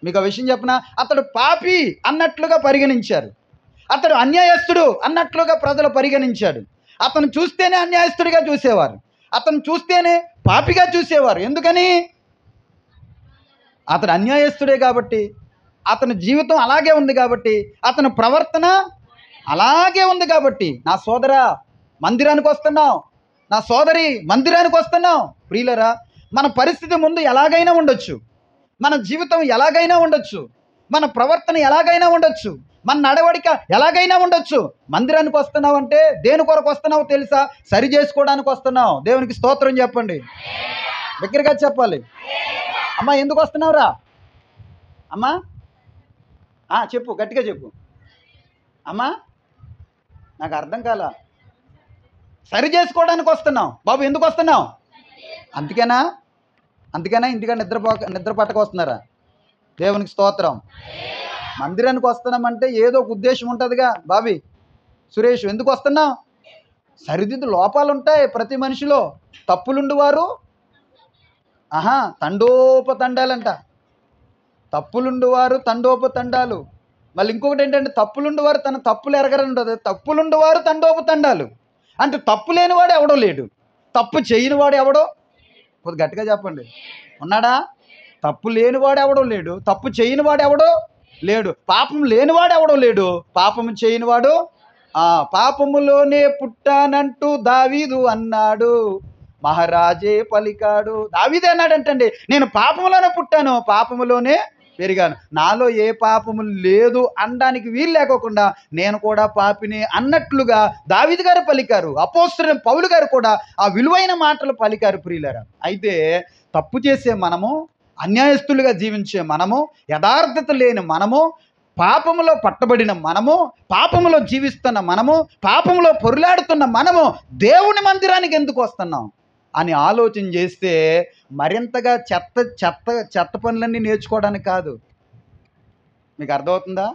Speaker 2: మీకు ఆ విషయం చెప్పనా? అతడు పాపి అన్నట్లుగా పరిగణించారు, అతడు అన్యాయస్తుడు అన్నట్లుగా ప్రజలు పరిగణించాడు. అతను చూస్తేనే అన్యాయస్తుడిగా చూసేవారు, అతను చూస్తేనే పాపిగా చూసేవారు. ఎందుకని? అతడు అన్యాయస్తుడే కాబట్టి, అతని జీవితం అలాగే ఉంది కాబట్టి, అతని ప్రవర్తన అలాగే ఉంది కాబట్టి. నా సోదరా, మందిరానికి వస్తున్నావు, నా సోదరి, మందిరానికి వస్తున్నావు. ప్రియులరా, మన పరిస్థితి ముందు ఎలాగైనా ఉండొచ్చు, మన జీవితం ఎలాగైనా ఉండొచ్చు, మన ప్రవర్తన ఎలాగైనా ఉండొచ్చు, మన నడవడిక ఎలాగైనా ఉండొచ్చు. మందిరానికి వస్తున్నావు అంటే దేని కొరకు వస్తున్నావు తెలుసా? సరి చేసుకోవడానికి వస్తున్నావు. దేవునికి స్తోత్రం చెప్పండి, దగ్గరగా చెప్పాలి. అమ్మా ఎందుకు వస్తున్నావురా? అమ్మా చెప్పు, గట్టిగా చెప్పు. అమ్మా నాకు అర్థం కాలా. సరి చేసుకోవడానికి వస్తున్నావు బాబు. ఎందుకు వస్తున్నావు? అందుకేనా ఇంటిగా నిద్ర పట్టక వస్తున్నారా? దేవునికి స్తోత్రం. మందిరానికి వస్తున్నామంటే ఏదో ఒక ఉద్దేశం ఉంటుందిగా. బాబీ, సురేష్, ఎందుకు వస్తున్నావు? సరిదిద్దు లోపాలు ఉంటాయి ప్రతి మనిషిలో. తప్పులుండువారు తండోపతండాలంట. తప్పులుండువారు తండోపతండాలు. మళ్ళీ ఇంకొకటి ఏంటంటే, తప్పులుండువారు తన తప్పులు ఎరగరని ఉంటుంది. తప్పులుండువారు తండోపతండాలు అంటే తప్పు లేనివాడు ఎవడో లేడు, తప్పు చేయనివాడు ఎవడో. కొద్ది గట్టిగా చెప్పండి, ఉన్నాడా? తప్పు లేనివాడు ఎవడో లేడు, తప్పు చేయనివాడు ఎవడో లేడు, పాపం లేనివాడు ఎవడో లేడు, పాపము చేయనివాడు. పాపములోనే పుట్టానంటూ దావీదు అన్నాడు, మహారాజే పలికాడు. దావీదే అన్నాడంటండి, నేను పాపములోనే పుట్టాను, పాపములోనే పెరిగాను, నాలో ఏ పాపము లేదు అనడానికి వీలు లేకోకుండా నేను కూడా పాపిని అన్నట్లుగా దావీదు గారు పలికారు. అపోస్తలుడైన పౌలు గారు కూడా ఆ విలువైన మాటలు పలికారు. ప్రియులారా, అయితే తప్పు చేసే మనము, అన్యాయస్తులుగా జీవించే మనము, యథార్థత లేని మనము, పాపములో పట్టబడిన మనము, పాపములో జీవిస్తున్న మనము, పాపములో పొరులాడుతున్న మనము దేవుని మందిరానికి ఎందుకు వస్తున్నాం అని ఆలోచన చేస్తే మరింతగా చెత్త పనులన్నీ నేర్చుకోవడానికి కాదు. మీకు అర్థమవుతుందా?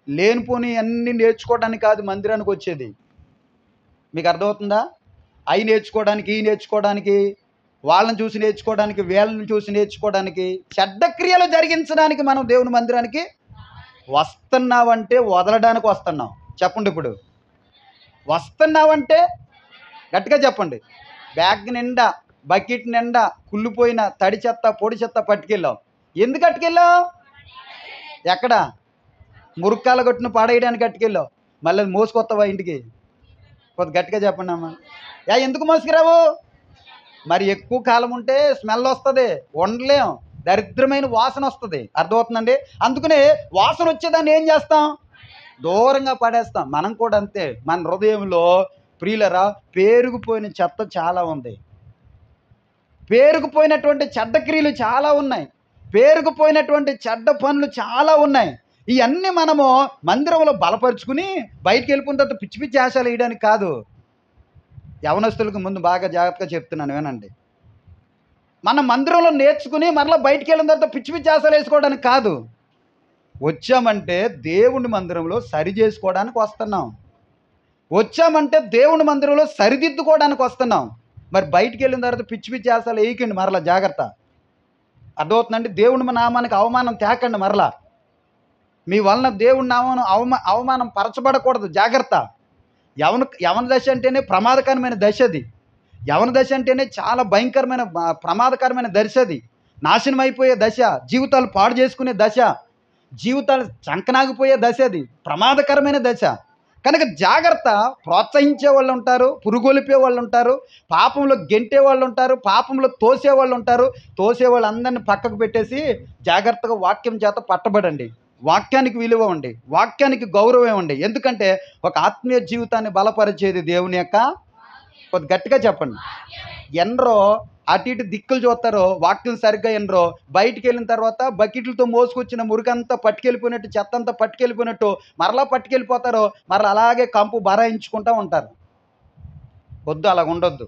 Speaker 2: లేనిపోని అన్నీ నేర్చుకోవడానికి కాదు మందిరానికి వచ్చేది. మీకు అర్థమవుతుందా? అవి నేర్చుకోవడానికి, ఈ నేర్చుకోవడానికి, వాళ్ళని చూసి నేర్చుకోవడానికి, వీళ్ళని చూసి నేర్చుకోవడానికి, చెడ్డ క్రియలు జరిగించడానికి మనం దేవుని మందిరానికి వస్తున్నావంటే వదలడానికి వస్తున్నాం. చెప్పండి, ఇప్పుడు వస్తున్నావంటే గట్టిగా చెప్పండి. బ్యాగ్ నిండా, బకెట్ నిండా కుళ్ళిపోయిన తడి చెత్త, పొడి చెత్త పట్టుకెళ్ళావు. ఎందుకు అట్టుకెళ్ళావు? ఎక్కడ? మురుక్కాల కొట్టును పాడేయడానికి అట్టుకెళ్ళావు. మళ్ళీ అది మోసుకొస్తావా ఇంటికి? కొద్ది గట్టిగా చెప్పండి అమ్మా. ఎందుకు మోసుకురావు? మరి ఎక్కువ కాలం ఉంటే స్మెల్ వస్తుంది, వండలేం, దరిద్రమైన వాసన వస్తుంది. అర్థమవుతుందండి? అందుకనే వాసన వచ్చేదాన్ని ఏం చేస్తాం? దూరంగా పడేస్తాం. మనం కూడా అంతే. మన హృదయంలో ప్రియులరా పేరుకుపోయిన చెత్త చాలా ఉంది, పేరుకుపోయినటువంటి చెడ్డ క్రియలు చాలా ఉన్నాయి, పేరుకుపోయినటువంటి చెడ్డ పనులు చాలా ఉన్నాయి. ఇవన్నీ మనము మందిరంలో బలపరుచుకుని బయటికి వెళ్ళిపోయిన తర్వాత పిచ్చి పిచ్చి ఆశలు వేయడానికి కాదు. యవనస్తులకు ముందు బాగా జాగ్రత్తగా చెప్తున్నాను, వినండి. మన మందిరంలో నేర్చుకుని మరలా బయటికి వెళ్ళిన తర్వాత పిచ్చి పిచ్చి ఆశలు వేసుకోవడానికి కాదు. వచ్చామంటే దేవుని మందిరంలో సరి చేసుకోవడానికి వస్తున్నాం. వచ్చామంటే దేవుని మందిరంలో సరిదిద్దుకోవడానికి వస్తున్నాం. మరి బయటికి వెళ్ళిన తర్వాత పిచ్చి పిచ్చి చేస్తాలు వేయకండి, మరలా జాగ్రత్త. అర్థమవుతుందండి? దేవుని నామానికి అవమానం తేకండి. మరలా మీ వలన దేవుని నామం అవమానం పరచబడకూడదు. జాగ్రత్త. యవన దశ అంటేనే ప్రమాదకరమైన దశ అది. యవన దశ అంటేనే చాలా భయంకరమైన ప్రమాదకరమైన దశ అది. నాశనం అయిపోయే దశ, జీవితాలు పాడు చేసుకునే దశ, జీవితాలు చంకనాగిపోయే దశ అది. ప్రమాదకరమైన దశ. కనుక జాగ్రత్త. ప్రోత్సహించే వాళ్ళు ఉంటారు, పురుగొలిపే వాళ్ళు ఉంటారు, పాపంలో గెంటే వాళ్ళు ఉంటారు, పాపంలో తోసే వాళ్ళు ఉంటారు. తోసే వాళ్ళందరినీ పక్కకు పెట్టేసి జాగ్రత్తగా వాక్యం చేత పట్టబడండి. వాక్యానికి విలువ ఉండి, వాక్యానికి గౌరవం ఉండి. ఎందుకంటే ఒక ఆత్మీయ జీవితాన్ని బలపరిచేది దేవుని యొక్క, కొద్ది గట్టిగా చెప్పండి, ఎనరో అటు ఇటు దిక్కులు చూస్తారో, వాక్యం సరిగ్గా ఎనరో, బయటికి వెళ్ళిన తర్వాత బకెట్లతో మోసుకొచ్చిన మురికంతా పట్టుకెళ్ళిపోయినట్టు, చెత్త అంతా పట్టుకెళ్ళిపోయినట్టు మరలా పట్టుకెళ్ళిపోతారో, మరలా అలాగే కంపు బరాయించుకుంటూ ఉంటారు. వద్దు, అలాగ ఉండొద్దు.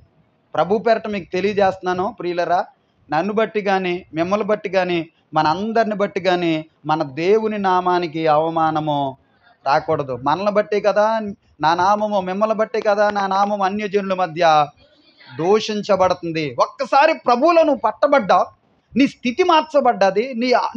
Speaker 2: ప్రభు పేరట మీకు తెలియజేస్తున్నాను ప్రియులరా, నన్ను బట్టి కానీ మిమ్మల్ని బట్టి కానీ మనందరిని బట్టి కానీ మన దేవుని నామానికి అవమానము రాకూడదు. మనల్ని బట్టే కదా నా నామము, మిమ్మల్ని బట్టే కదా నా నామం అన్యజనుల మధ్య దూషించబడుతుంది. ఒక్కసారి ప్రభువులో నువ్వు పట్టబడ్డా, నీ స్థితి మార్చబడ్డది,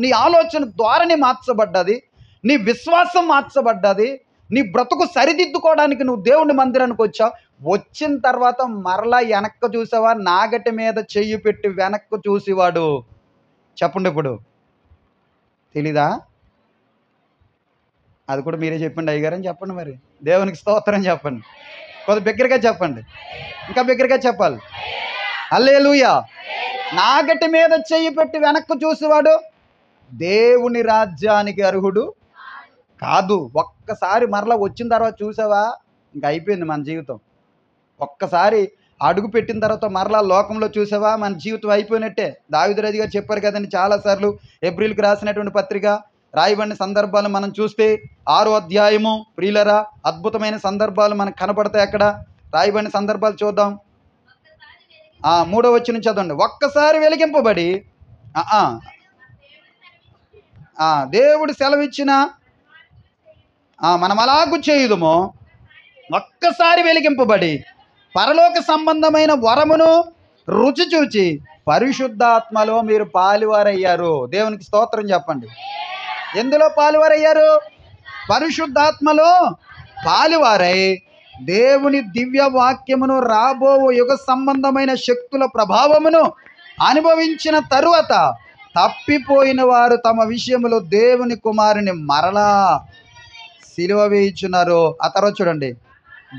Speaker 2: నీ ఆలోచన ధోరణి మార్చబడ్డది, నీ విశ్వాసం మార్చబడ్డది, నీ బ్రతుకు సరిదిద్దుకోవడానికి నువ్వు దేవుని మందిరానికి వచ్చావు. వచ్చిన తర్వాత మరలా వెనక్కు చూసావా? నాగటి మీద చెయ్యి పెట్టి వెనక్కు చూసేవాడు, చెప్పండి ఇప్పుడు, తెలీదా? అది కూడా మీరే చెప్పండి అయ్యగారని చెప్పండి. మరి దేవునికి స్తోత్రం చెప్పండి. కొద్ది బిగ్గరగా చెప్పండి, ఇంకా బిగ్గరగా చెప్పాలి. హల్లెలూయా. నాగటి మీద చెయ్యి పెట్టి వెనక్కు చూసేవాడు దేవుని రాజ్యానికి అర్హుడు కాదు. ఒక్కసారి మరలా వచ్చిన తర్వాత చూసావా, ఇంక అయిపోయింది మన జీవితం. ఒక్కసారి అడుగు పెట్టిన తర్వాత మరలా లోకంలో చూసావా, మన జీవితం అయిపోయినట్టే. దావీదు గారు చెప్పారు కదండి చాలాసార్లు. ఏప్రిల్కి రాసినటువంటి పత్రిక రాయబడిన సందర్భాలు మనం చూస్తే 6వ అధ్యాయము ప్రియులరా, అద్భుతమైన సందర్భాలు మనకు కనపడతాయి. అక్కడ రాయబడిన సందర్భాలు చూద్దాం. 3వ వచనం చదవండి. ఒక్కసారి వెలిగింపబడి దేవుడు సెలవిచ్చిన మనం అలాగూ చేయుదుము. ఒక్కసారి వెలిగింపబడి పరలోక సంబంధమైన వరమును రుచి చూచి పరిశుద్ధాత్మలో మీరు పాలువారయ్యారు. దేవునికి స్తోత్రం చెప్పండి. ఎందులో పాలువారయ్యారు? పరిశుద్ధాత్మలో పాలువారై దేవుని దివ్య వాక్యమును, రాబో యుగ సంబంధమైన శక్తుల ప్రభావమును అనుభవించిన తరువాత తప్పిపోయిన వారు తమ విషయములో దేవుని కుమారుని మరలా సిలువ వేయుచున్నారు. ఆ తర్వాత చూడండి,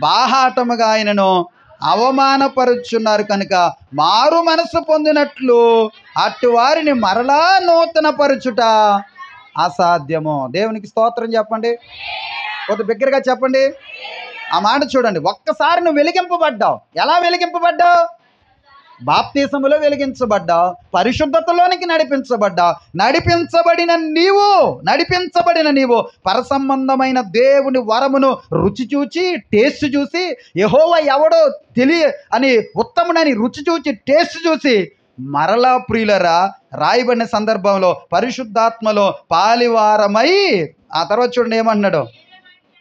Speaker 2: బాహాటముగా ఆయనను అవమానపరుచున్నారు కనుక మారు మనసు పొందినట్లు అటు వారిని మరలా నూతన పరుచుట అసాధ్యము. దేవునికి స్తోత్రం చెప్పండి. కొద్ది బిగ్గరగా చెప్పండి. ఆ మాట చూడండి. ఒక్కసారి నువ్వు వెలిగింపబడ్డావు. ఎలా వెలిగింపబడ్డావు? బాప్తిసములో వెలిగించబడ్డావు, పరిశుద్ధతలోనికి నడిపించబడ్డావు. నడిపించబడిన నీవు పరసంబంధమైన దేవుని వరమును రుచి చూచి, టేస్ట్ చూసి, యెహోవా ఎవడో అని ఉత్తముడని రుచి చూచి, టేస్ట్ చూసి మరలా ప్రియులరా రాయబడిన సందర్భంలో పరిశుద్ధాత్మలో పాలివారమై, ఆ తర్వాత చూడండి ఏమంటున్నాడు,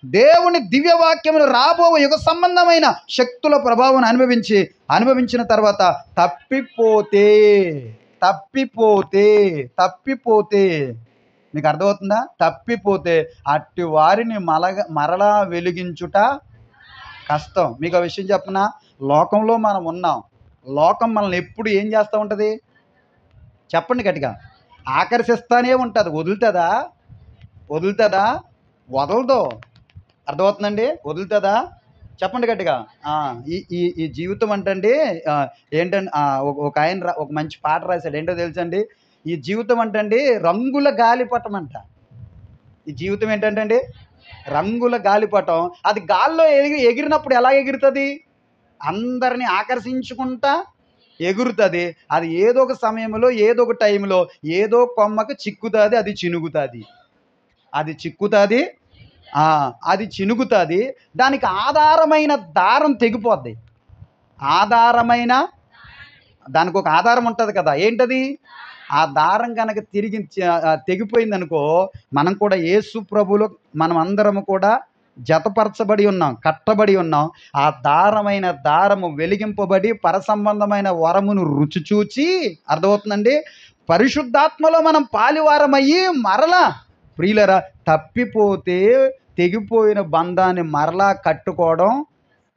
Speaker 2: దేవుని దివ్యవాక్యమును రాబో యుగ సంబంధమైన శక్తుల ప్రభావం అనుభవించిన తర్వాత తప్పిపోతే మీకు అర్థమవుతుందా? తప్పిపోతే అట్టి వారిని మరలా వెలిగించుట కష్టం. మీకు ఆ విషయం చెప్పనా? లోకంలో మనం ఉన్నాం. లోకం మనల్ని ఎప్పుడు ఏం చేస్తూ ఉంటుంది? చెప్పండి గట్టిగా. ఆకర్షిస్తానే ఉంటుంది. వదులుతుందా? వదలదు. అర్థమవుతుందండి? వదులుతుందా? చెప్పండి గట్టిగా. ఈ జీవితం అంటండి ఏంటండి, ఒక ఆయన ఒక మంచి పాట రాశాడు. ఏంటో తెలుసండి? ఈ జీవితం అంటండి రంగుల గాలిపటం అంట. ఈ జీవితం ఏంటంటే రంగుల గాలిపటం. అది గాల్లో ఎగిరినప్పుడు ఎలా ఎగురుతుంది? అందరినీ ఆకర్షించుకుంటా ఎగురుతుంది. అది ఏదో ఒక సమయంలో, ఏదో ఒక టైంలో, ఏదో కొమ్మకు చిక్కుతుంది, అది చినుగుతుంది. దానికి ఆధారమైన దారం తెగిపోద్ది. దానికి ఒక ఆధారం ఉంటుంది కదా. ఏంటది? ఆ దారం కనుక తిరిగి తెగిపోయిందనుకో, మనం కూడా యేసు ప్రభులో మనం అందరము కూడా జతపరచబడి ఉన్నాం, కట్టబడి ఉన్నాం. ఆ దారము వెలిగింపబడి పరసంబంధమైన వరమును రుచి చూచి, అర్థమవుతుందండి, పరిశుద్ధాత్మలో మనం పాలివారమయ్యి మరలా ప్రియులరా తప్పిపోతే తెగిపోయిన బంధాన్ని మరలా కట్టుకోవడం,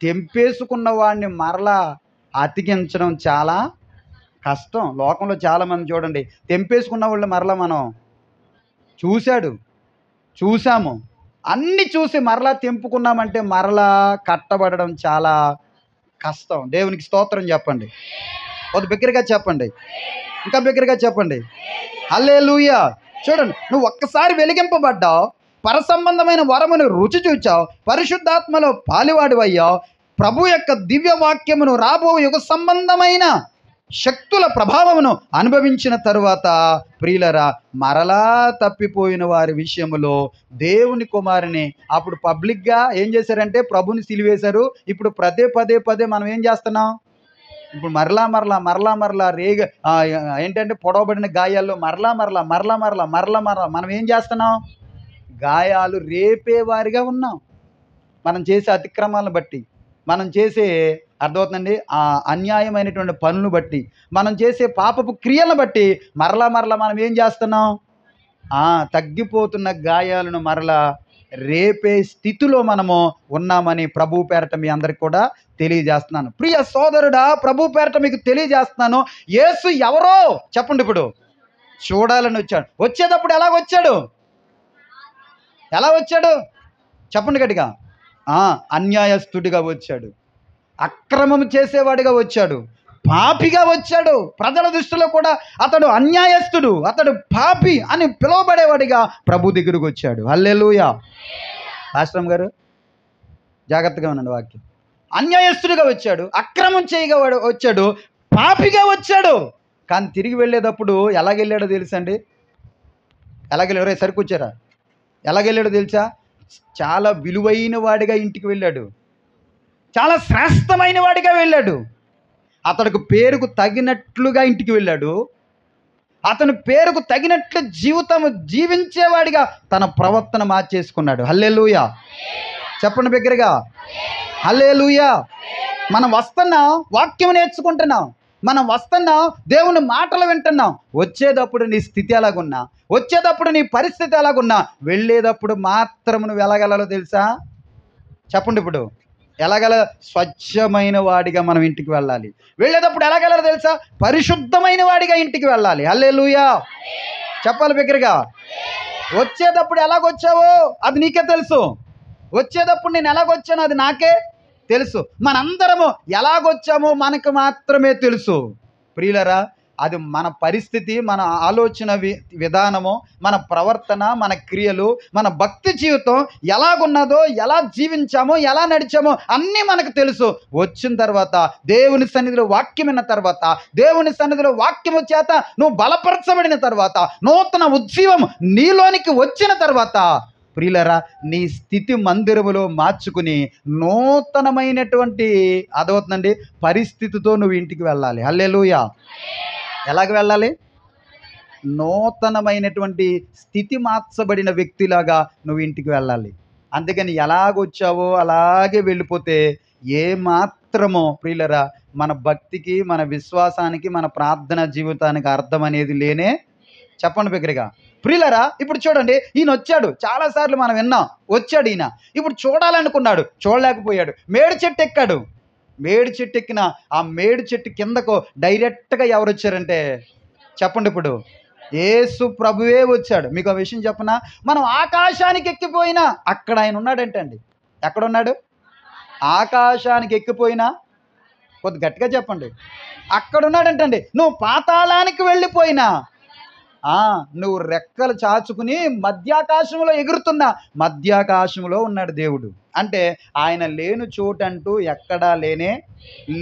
Speaker 2: తెంపేసుకున్న వాడిని మరలా అతికించడం చాలా కష్టం. లోకంలో చాలామంది చూడండి, తెంపేసుకున్న వాళ్ళు మరలా మనం చూసాము అన్నీ చూసి మరలా తెంపుకున్నామంటే మరలా కట్టబడడం చాలా కష్టం. దేవునికి స్తోత్రం చెప్పండి. ఒక బిగ్గరగా చెప్పండి, ఇంకా బిగ్గరగా చెప్పండి, హల్లెలూయా. చూడండి, నువ్వు ఒక్కసారి వెలిగింపబడ్డావు, పరసంబంధమైన వరమును రుచి చూచావు, పరిశుద్ధాత్మలో పాలివాడు అయ్యావు, ప్రభు యొక్క దివ్య వాక్యమును రాబో యుగ సంబంధమైన శక్తుల ప్రభావమును అనుభవించిన తరువాత ప్రియులరా మరలా తప్పిపోయిన వారి విషయంలో దేవుని కుమారుని అప్పుడు పబ్లిక్గా ఏం చేశారంటే ప్రభుని సిలివేశారు. ఇప్పుడు పదే మనం ఏం చేస్తున్నాం? ఇప్పుడు మరలా ఏంటంటే పొడవబడిన గాయాల్లో మరలా మనం ఏం చేస్తున్నాం? గాయాలు రేపేవారిగా ఉన్నాం. మనం చేసే అతిక్రమాలను బట్టి, మనం చేసే అర్థమవుతుందండి ఆ అన్యాయమైనటువంటి పనులను బట్టి, మనం చేసే పాపపు క్రియలను బట్టి మరలా మనం ఏం చేస్తున్నాం? తగ్గిపోతున్న గాయాలను మరలా రేపే స్థితిలో మనము ఉన్నామని ప్రభు పేరట మీ అందరికి కూడా తెలియజేస్తున్నాను. ప్రియ సోదరుడా, ప్రభు పేరట మీకు తెలియజేస్తున్నాను, యేసు ఎవరో చెప్పండి. ఇప్పుడు చూడాలని వచ్చాడు. వచ్చేటప్పుడు ఎలా వచ్చాడు చెప్పండి గట్టిగా. అన్యాయస్తుడిగా వచ్చాడు, అక్రమం చేసేవాడిగా వచ్చాడు, పాపిగా వచ్చాడు. ప్రజల దృష్టిలో కూడా అతడు అన్యాయస్తుడు, అతడు పాపి అని పిలువబడేవాడిగా ప్రభు దగ్గరకు వచ్చాడు. హల్లెలూయా. ఆశ్రమ్ గారు జాగ్రత్తగా ఉన్నాడు వాక్యం. అన్యాయస్తుడిగా వచ్చాడు, అక్రమం చేయగా వచ్చాడు, పాపిగా వచ్చాడు. కానీ తిరిగి వెళ్ళేటప్పుడు ఎలాగెళ్ళాడో తెలుసండి? ఎలాగెళ్ళారు? సరికొచ్చారా? ఎలాగెళ్ళాడో తెలుసా? చాలా విలువైన వాడిగా ఇంటికి వెళ్ళాడు, చాలా శ్రేష్టమైన వాడిగా వెళ్ళాడు. అతడికి పేరుకు తగినట్లుగా ఇంటికి వెళ్ళాడు. అతని పేరుకు తగినట్లు జీవితం జీవించేవాడిగా తన ప్రవర్తన మార్చేసుకున్నాడు. హల్లెలూయా. చెప్పండి బిగ్గరగా, హల్లెలూయా. మనం వస్తున్నాం, వాక్యం నేర్చుకుంటున్నాం, మనం వస్తున్నాం, దేవుని మాటలు వింటున్నాం. వచ్చేటప్పుడు నీ స్థితి ఎలాగున్నా, వచ్చేటప్పుడు నీ పరిస్థితి ఎలాగున్నా, వెళ్ళేటప్పుడు మాత్రం నువ్వు ఎలాగెళ్ళాలో తెలుసా? చెప్పండి. ఇప్పుడు ఎలాగల? స్వచ్ఛమైన వాడిగా మనం ఇంటికి వెళ్ళాలి. వెళ్ళేటప్పుడు ఎలాగెళ్ళాలో తెలుసా? పరిశుద్ధమైన వాడిగా ఇంటికి వెళ్ళాలి. హల్లెలూయా. చెప్పాలి బిగ్గరగా. వచ్చేటప్పుడు ఎలాగొచ్చావో అది నీకే తెలుసు. వచ్చేటప్పుడు నేను ఎలాగొచ్చానో అది నాకే తెలుసు. మనందరము ఎలాగొచ్చామో మనకు మాత్రమే తెలుసు. ప్రియులరా, అది మన పరిస్థితి, మన ఆలోచన విధానము, మన ప్రవర్తన, మన క్రియలు, మన భక్తి జీవితం ఎలాగున్నదో, ఎలా జీవించామో, ఎలా నడిచామో అన్నీ మనకు తెలుసు. వచ్చిన తర్వాత దేవుని సన్నిధిలో వాక్యం విన్న తర్వాత, దేవుని సన్నిధిలో వాక్యము చేత నువ్వు బలపరచబడిన తర్వాత, నూతన ఉజ్జీవం నీలోనికి వచ్చిన తర్వాత ప్రియులరా నీ స్థితి మందిరములో మార్చుకుని నూతనమైనటువంటి అదవుతుందండి పరిస్థితితో నువ్వు ఇంటికి వెళ్ళాలి. హల్లెలూయా. ఎలాగ వెళ్ళాలి? నూతనమైనటువంటి స్థితి మార్చబడిన వ్యక్తిలాగా నువ్వు ఇంటికి వెళ్ళాలి. అందుకని ఎలాగొచ్చావో అలాగే వెళ్ళిపోతే ఏ మాత్రమో ప్రియులరా మన భక్తికి, మన విశ్వాసానికి, మన ప్రార్థన జీవితానికి అర్థం అనేది లేనే. చెప్పండి బిగ్గరగా. ప్రియులరా, ఇప్పుడు చూడండి, ఈయన వచ్చాడు, చాలాసార్లు మనం విన్నాం, వచ్చాడు ఈయన. ఇప్పుడు చూడాలనుకున్నాడు, చూడలేకపోయాడు. మేడి చెట్టు ఎక్కాడు. మేడి చెట్టు ఎక్కిన ఆ మేడి చెట్టు కిందకు డైరెక్ట్గా ఎవరు వచ్చారంటే చెప్పండి. ఇప్పుడు యేసు ప్రభువే వచ్చాడు. మీకు ఆ విషయం చెప్పనా? మనం ఆకాశానికి ఎక్కిపోయినా అక్కడ ఆయన ఉన్నాడంటే అండి. ఎక్కడున్నాడు? ఆకాశానికి ఎక్కిపోయినా, కొద్ది గట్టిగా చెప్పండి, అక్కడ ఉన్నాడంటండి. నువ్వు పాతాళానికి వెళ్ళిపోయినా, నువ్వు రెక్కలు చాచుకుని మధ్యాకాశంలో ఎగురుతున్నా మధ్యాకాశంలో ఉన్నాడు దేవుడు. అంటే ఆయన లేని చోటంటూ ఎక్కడా లేనే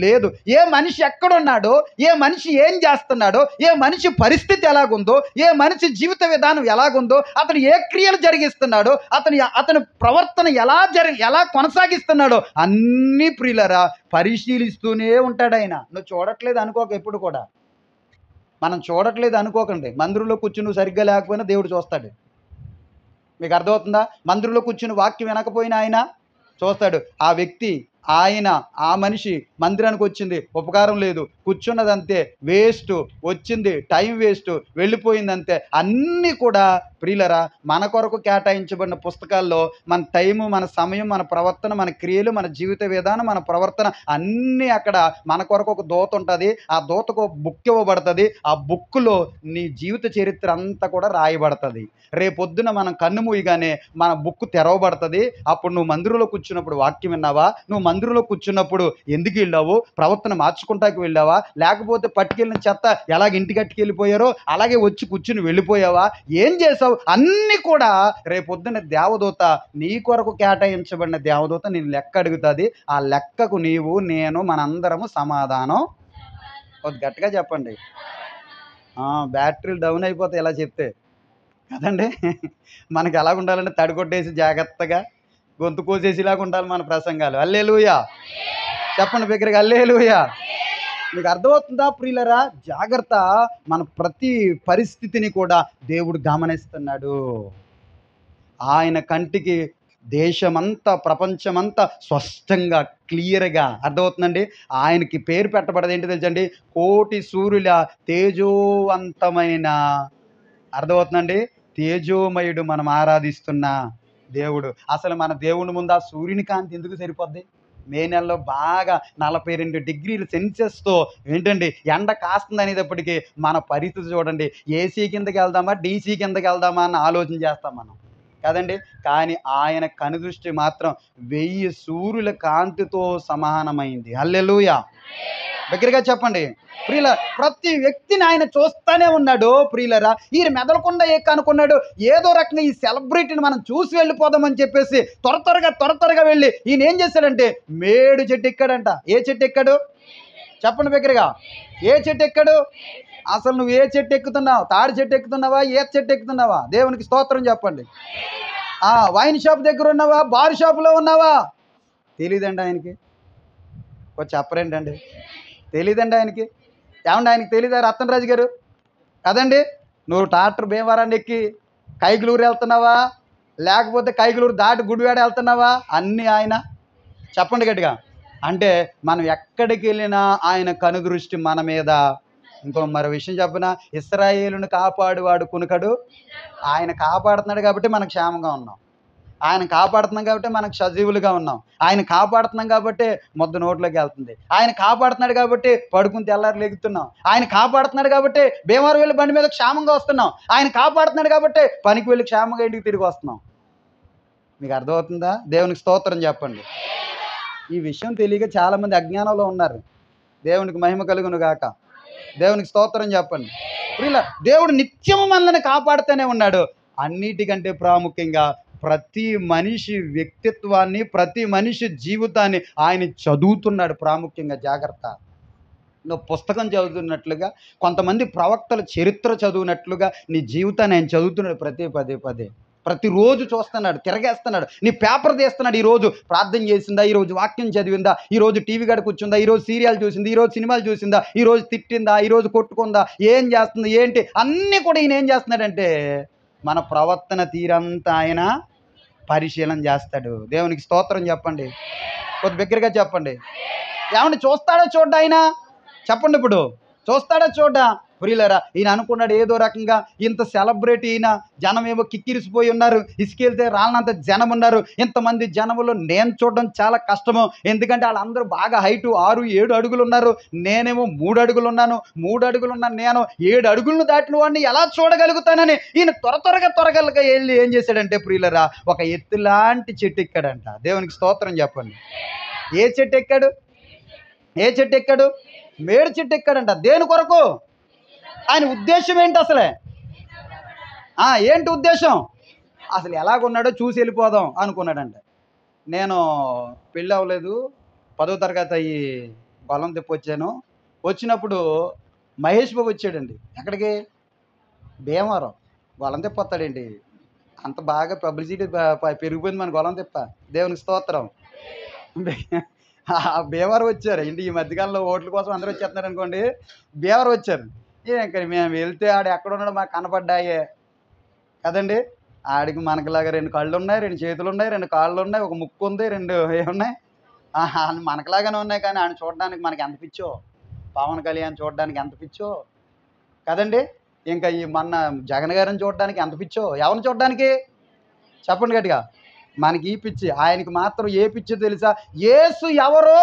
Speaker 2: లేదు. ఏ మనిషి ఎక్కడున్నాడో, ఏ మనిషి ఏం చేస్తున్నాడో, ఏ మనిషి పరిస్థితి ఎలాగుందో, ఏ మనిషి జీవిత విధానం ఎలాగుందో, అతను ఏ క్రియలు జరిగిస్తున్నాడో, అతని ప్రవర్తన ఎలా కొనసాగిస్తున్నాడో అన్ని ప్రియులరా పరిశీలిస్తూనే ఉంటాడు ఆయన. నువ్వు చూడట్లేదు అనుకోక ఎప్పుడు కూడా. మనం చూడట్లేదు అనుకోకండి. మందిరంలో కూర్చుని నువ్వు సరిగ్గా లేకపోయినా దేవుడు చూస్తాడు. మీకు అర్థమవుతుందా? మందిరంలో కూర్చుని వాక్యం వినకపోయినా ఆయన చూస్తాడు. ఆ వ్యక్తి, ఆయన, ఆ మనిషి మందిరానికి వచ్చింది, ఉపకారం లేదు, కూర్చున్నది అంతే, వేస్ట్, వచ్చింది టైం వేస్ట్, వెళ్ళిపోయింది అంతే. అన్నీ కూడా ప్రియులరా మన కొరకు కేటాయించబడిన పుస్తకాల్లో మన టైము, మన సమయం, మన ప్రవర్తన, మన క్రియలు, మన జీవిత విధానం, మన ప్రవర్తన అన్నీ అక్కడ మన కొరకు ఒక దూత ఉంటుంది. ఆ దూతకు ఒక బుక్ ఇవ్వబడుతుంది. ఆ బుక్లో నీ జీవిత చరిత్ర అంతా కూడా రాయబడుతుంది. రేపొద్దున మనం కన్ను మూయగానే మన బుక్ తెరవబడుతుంది. అప్పుడు నువ్వు మందిరంలో కూర్చున్నప్పుడు వాక్యం విన్నావా? నువ్వు మందిరంలో కూర్చున్నప్పుడు ఎందుకు వెళ్ళావు? ప్రవర్తన మార్చుకుంటాకి వెళ్ళావా? లేకపోతే పట్టుకెళ్ళిన చెత్త ఎలాగ ఇంటికి అట్టుకెళ్ళిపోయారో అలాగే వచ్చి కూర్చుని వెళ్ళిపోయావా? ఏం చేసావు? అన్నీ కూడా రేపొద్దున దేవదూత, నీ కొరకు కేటాయించబడిన దేవదూత నేను లెక్క అడుగుతుంది. ఆ లెక్కకు నీవు, నేను, మనందరము సమాధానం. గట్టిగా చెప్పండి. బ్యాటరీలు డౌన్ అయిపోతాయి ఇలా చెప్తే కదండి. మనకి ఎలాగ ఉండాలంటే తడికొట్టేసి జాగ్రత్తగా గొంతు కోసేసిలాగా ఉండాలి మన ప్రసంగాలు. హల్లెలూయా చెప్పండి బిగ్గరగా, హల్లెలూయా. మీకు అర్థమవుతుందా ప్రియులరా? జాగ్రత్త. మన ప్రతి పరిస్థితిని కూడా దేవుడు గమనిస్తున్నాడు. ఆయన కంటికి దేశమంతా, ప్రపంచమంతా స్పష్టంగా, క్లియర్గా అర్థమవుతుందండి. ఆయనకి పేరు పెట్టబడదు ఏంటి తెలుసండి? కోటి సూర్యుల తేజోవంతమైన, అర్థమవుతుందండి, తేజోమయుడు, మనం ఆరాధిస్తున్న దేవుడు. అసలు మన దేవుని ముందు ఆ సూర్యుని కాంతి ఎందుకు సరిపోద్ది? మే నెలలో బాగా 42 డిగ్రీల సెల్సియస్తో ఏంటండి ఎండ కాస్తుంది అనేటప్పటికీ మన పరిస్థితి చూడండి. ఏసీ కిందకి వెళ్దామా, డీసీ కిందకి వెళ్దామా అని ఆలోచన చేస్తాం మనం కదండి. కానీ ఆయన కనుదృష్టి మాత్రం 1000 సూర్యుల కాంతితో సమానమైంది. హల్లెలూయా దగ్గరగా చెప్పండి ప్రియుల. ప్రతి వ్యక్తిని ఆయన చూస్తూనే ఉన్నాడు ప్రియులరా. ఈయన మెదలకుండా అనుకున్నాడు ఏదో రకంగా ఈ సెలబ్రిటీని మనం చూసి వెళ్ళిపోదామని చెప్పేసి త్వరగా వెళ్ళి ఈయన ఏం చేశాడంటే మేడు చెట్టు ఎక్కాడంట. ఏ చెట్టు ఎక్కాడు చెప్పండి దగ్గరగా? ఏ చెట్టు ఎక్కాడు? అసలు నువ్వు ఏ చెట్టు ఎక్కుతున్నావు? తాడి చెట్టు ఎక్కుతున్నావా? ఏ చెట్టు ఎక్కుతున్నావా? దేవునికి స్తోత్రం చెప్పండి. వైన్ షాప్ దగ్గర ఉన్నావా? బార్ షాపులో ఉన్నావా? తెలీదండి ఆయనకి. చెప్పరేంటండి? తెలీదండి ఆయనకి. ఏమండి ఆయనకి తెలీదా రతనరాజు గారు? కదండి. నువ్వు ట్రాక్టర్ భీమవరాన్ని ఎక్కి కైగులూరు వెళ్తున్నావా, లేకపోతే కైగులూరు దాటి గుడివాడ వెళ్తున్నావా? అన్నీ ఆయన. చెప్పండి గట్టిగా. అంటే మనం ఎక్కడికి వెళ్ళినా ఆయన కనుదృష్టి మన మీద. మరో విషయం చెప్పిన, ఇశ్రాయేలును కాపాడువాడు కునుకడు. ఆయన కాపాడుతున్నాడు కాబట్టి మనం క్షేమంగా ఉన్నాం. ఆయన కాపాడుతున్నాం కాబట్టి మనకు సజీవులుగా ఉన్నాం. ఆయన కాపాడుతున్నాం కాబట్టి మొద్దు నోట్లోకి వెళ్తుంది. ఆయన కాపాడుతున్నాడు కాబట్టి పడుకుని తెల్లారు లెగుతున్నాం. ఆయన కాపాడుతున్నాడు కాబట్టి భీమవరం వెళ్ళి బండి మీద క్షేమంగా వస్తున్నాం. ఆయన కాపాడుతున్నాడు కాబట్టి పనికి వెళ్ళి క్షేమంగా ఇంటికి తిరిగి వస్తున్నాం. మీకు అర్థమవుతుందా? దేవునికి స్తోత్రం చెప్పండి. ఈ విషయం తెలియక చాలామంది అజ్ఞానంలో ఉన్నారు. దేవునికి మహిమ కలుగును గాక. దేవునికి స్తోత్రం చెప్పండి. ప్రియుల, దేవుడు నిత్యము మనల్ని కాపాడుతూనే ఉన్నాడు. అన్నిటికంటే ప్రాముఖ్యంగా ప్రతి మనిషి వ్యక్తిత్వాన్ని, ప్రతి మనిషి జీవితాన్ని ఆయన చదువుతున్నాడు. ప్రాముఖ్యంగా జాగ్రత్త. నువ్వు పుస్తకం చదువుతున్నట్లుగా, కొంతమంది ప్రవక్తల చరిత్ర చదువునట్లుగా నీ జీవితాన్ని ఆయన చదువుతున్నాడు. పదే ప్రతిరోజు చూస్తున్నాడు, తిరగేస్తున్నాడు. నీ పేపర్ తీస్తున్నాడు. ఈరోజు ప్రార్థన చేసిందా, ఈరోజు వాక్యం చదివిందా, ఈరోజు టీవీ గడ కూర్చుందా, ఈరోజు సీరియల్ చూసింది, ఈరోజు సినిమాలు చూసిందా, ఈరోజు తిట్టిందా, ఈరోజు కొట్టుకుందా, ఏం చేస్తుంది, ఏంటి అన్నీ కూడా ఈయన ఏం చేస్తున్నాడంటే మన ప్రవర్తన తీరంతా ఆయన పరిశీలన చేస్తాడు. దేవునికి స్తోత్రం చెప్పండి. కొద్ది బిగ్గరగా చెప్పండి. ఏమంటే చూస్తాడో చూడ్డా ఆయన? చెప్పండి. ఇప్పుడు చూస్తాడో చూడ్డా? ప్రియులరా, ఈయన అనుకున్నాడు ఏదో రకంగా ఇంత సెలబ్రిటీ, ఈయన జనం ఏమో కిక్కిరిసిపోయి ఉన్నారు, ఇసుకెళ్తే రాళ్ళంత జనం ఉన్నారు. ఇంతమంది జనములో నేను చూడడం చాలా కష్టము. ఎందుకంటే వాళ్ళందరూ బాగా హైటు 6-7 అడుగులు ఉన్నారు. నేనేమో 3 అడుగులు ఉన్నాను. 3 అడుగులు ఉన్నాను నేను. 7 అడుగులను దాటిన వాడిని ఎలా చూడగలుగుతానని ఈయన త్వరగా వెళ్ళి ఏం చేశాడంటే ప్రియులరా, ఒక ఎత్తులాంటి చెట్టు ఎక్కాడంట. దేవునికి స్తోత్రం చెప్పండి. ఏ చెట్టు ఎక్కాడు? ఏ చెట్టు ఎక్కాడు? మేడు చెట్టు ఎక్కాడంట. దేని కొరకు? ఆయన ఉద్దేశం ఏంటి అసలే? ఏంటి ఉద్దేశం? అసలు ఎలాగున్నాడో చూసి వెళ్ళిపోదాం అనుకున్నాడంట. నేను పెళ్ళి అవ్వలేదు, 10వ తరగతి అయ్యి బలం తెప్పొచ్చాను. వచ్చినప్పుడు మహేష్ బాబు వచ్చాడండి. ఎక్కడికి? భీమవరం. గొలం తిప్ప వస్తాడండి. అంత బాగా పబ్లిసిటీ పెరిగిపోయింది మన గొలం తిప్ప. దేవునికి స్తోత్రం. భీమవరం వచ్చారు. ఇంటి ఈ మధ్యకాలంలో ఓట్ల కోసం అందరూ వచ్చేస్తున్నారు అనుకోండి. భీమవరం వచ్చారు. ఇంకా మేము వెళ్తే ఆడు ఎక్కడున్నాడో మాకు కనపడ్డాయే కదండి. ఆడికి మనకులాగా 2 కళ్ళు ఉన్నాయి, 2 చేతులు ఉన్నాయి, 2 కాళ్ళు ఉన్నాయి, ఒక ముక్కు ఉంది, 2 ఏమున్నాయి. మనకులాగానే ఉన్నాయి, కానీ ఆయన చూడడానికి మనకి ఎంత పిచ్చో. పవన్ కళ్యాణ్ చూడడానికి ఎంత పిచ్చో కదండి. ఇంకా ఈ మొన్న జగన్ గారిని చూడడానికి ఎంత పిచ్చో. ఎవరిని చూడడానికి చెప్పండి గట్టిగా. మనకి ఈ పిచ్చి, ఆయనకి మాత్రం ఏ పిచ్చో తెలుసా? యేసు ఎవరో,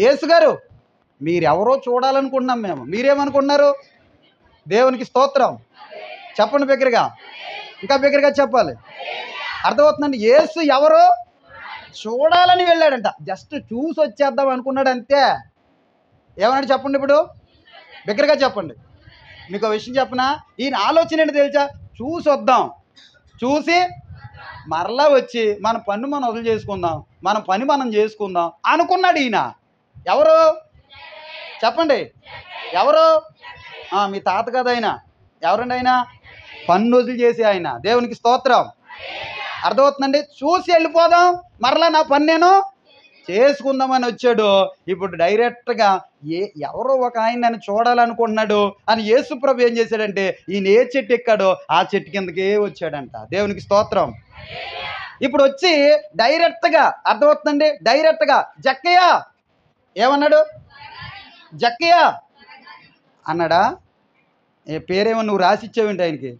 Speaker 2: యేసు గారు మీరెవరో చూడాలనుకుంటున్నాం మేము. మీరేమనుకుంటున్నారు? దేవునికి స్తోత్రం. చెప్పండి బిగ్గరగా, ఇంకా బిగ్గరగా చెప్పాలి. అర్థమవుతుందండి. యేసు ఎవరో చూడాలని వెళ్ళాడంట. జస్ట్ చూసి వచ్చేద్దాం అనుకున్నాడు అంతే. ఏమన్నాడు చెప్పండి ఇప్పుడు, బిగ్గరగా చెప్పండి. మీకు ఒక విషయం చెప్పనా? ఈయన ఆలోచన ఏంటి తెలుసా? చూసి వద్దాం, చూసి మరలా వచ్చి మన పన్ను మనం వదిలి చేసుకుందాం, మన పని మనం చేసుకుందాం అనుకున్నాడు ఈయన. ఎవరు చెప్పండి? ఎవరు? మీ తాత కదా ఆయన. ఎవరండి ఆయన? పన్ను వదిలి చేసి ఆయన. దేవునికి స్తోత్రం. అర్థమవుతుందండి. చూసి వెళ్ళిపోదాం, మరలా నా పని నేను చేసుకుందామని వచ్చాడు. ఇప్పుడు డైరెక్ట్గా ఎవరో ఒక ఆయన నన్ను చూడాలనుకుంటున్నాడు అని యేసు ప్రభు ఏం చేశాడంటే, ఈయన ఏ చెట్టు ఎక్కాడో ఆ చెట్టు కిందకే వచ్చాడంట. దేవునికి స్తోత్రం. ఇప్పుడు వచ్చి డైరెక్ట్గా, అర్థమవుతుందండి, డైరెక్ట్గా జక్కయ్య ఏమన్నాడు? జక్కయ్య అన్నాడా? పేరేమో నువ్వు రాసిచ్చావేంటి ఆయనకి?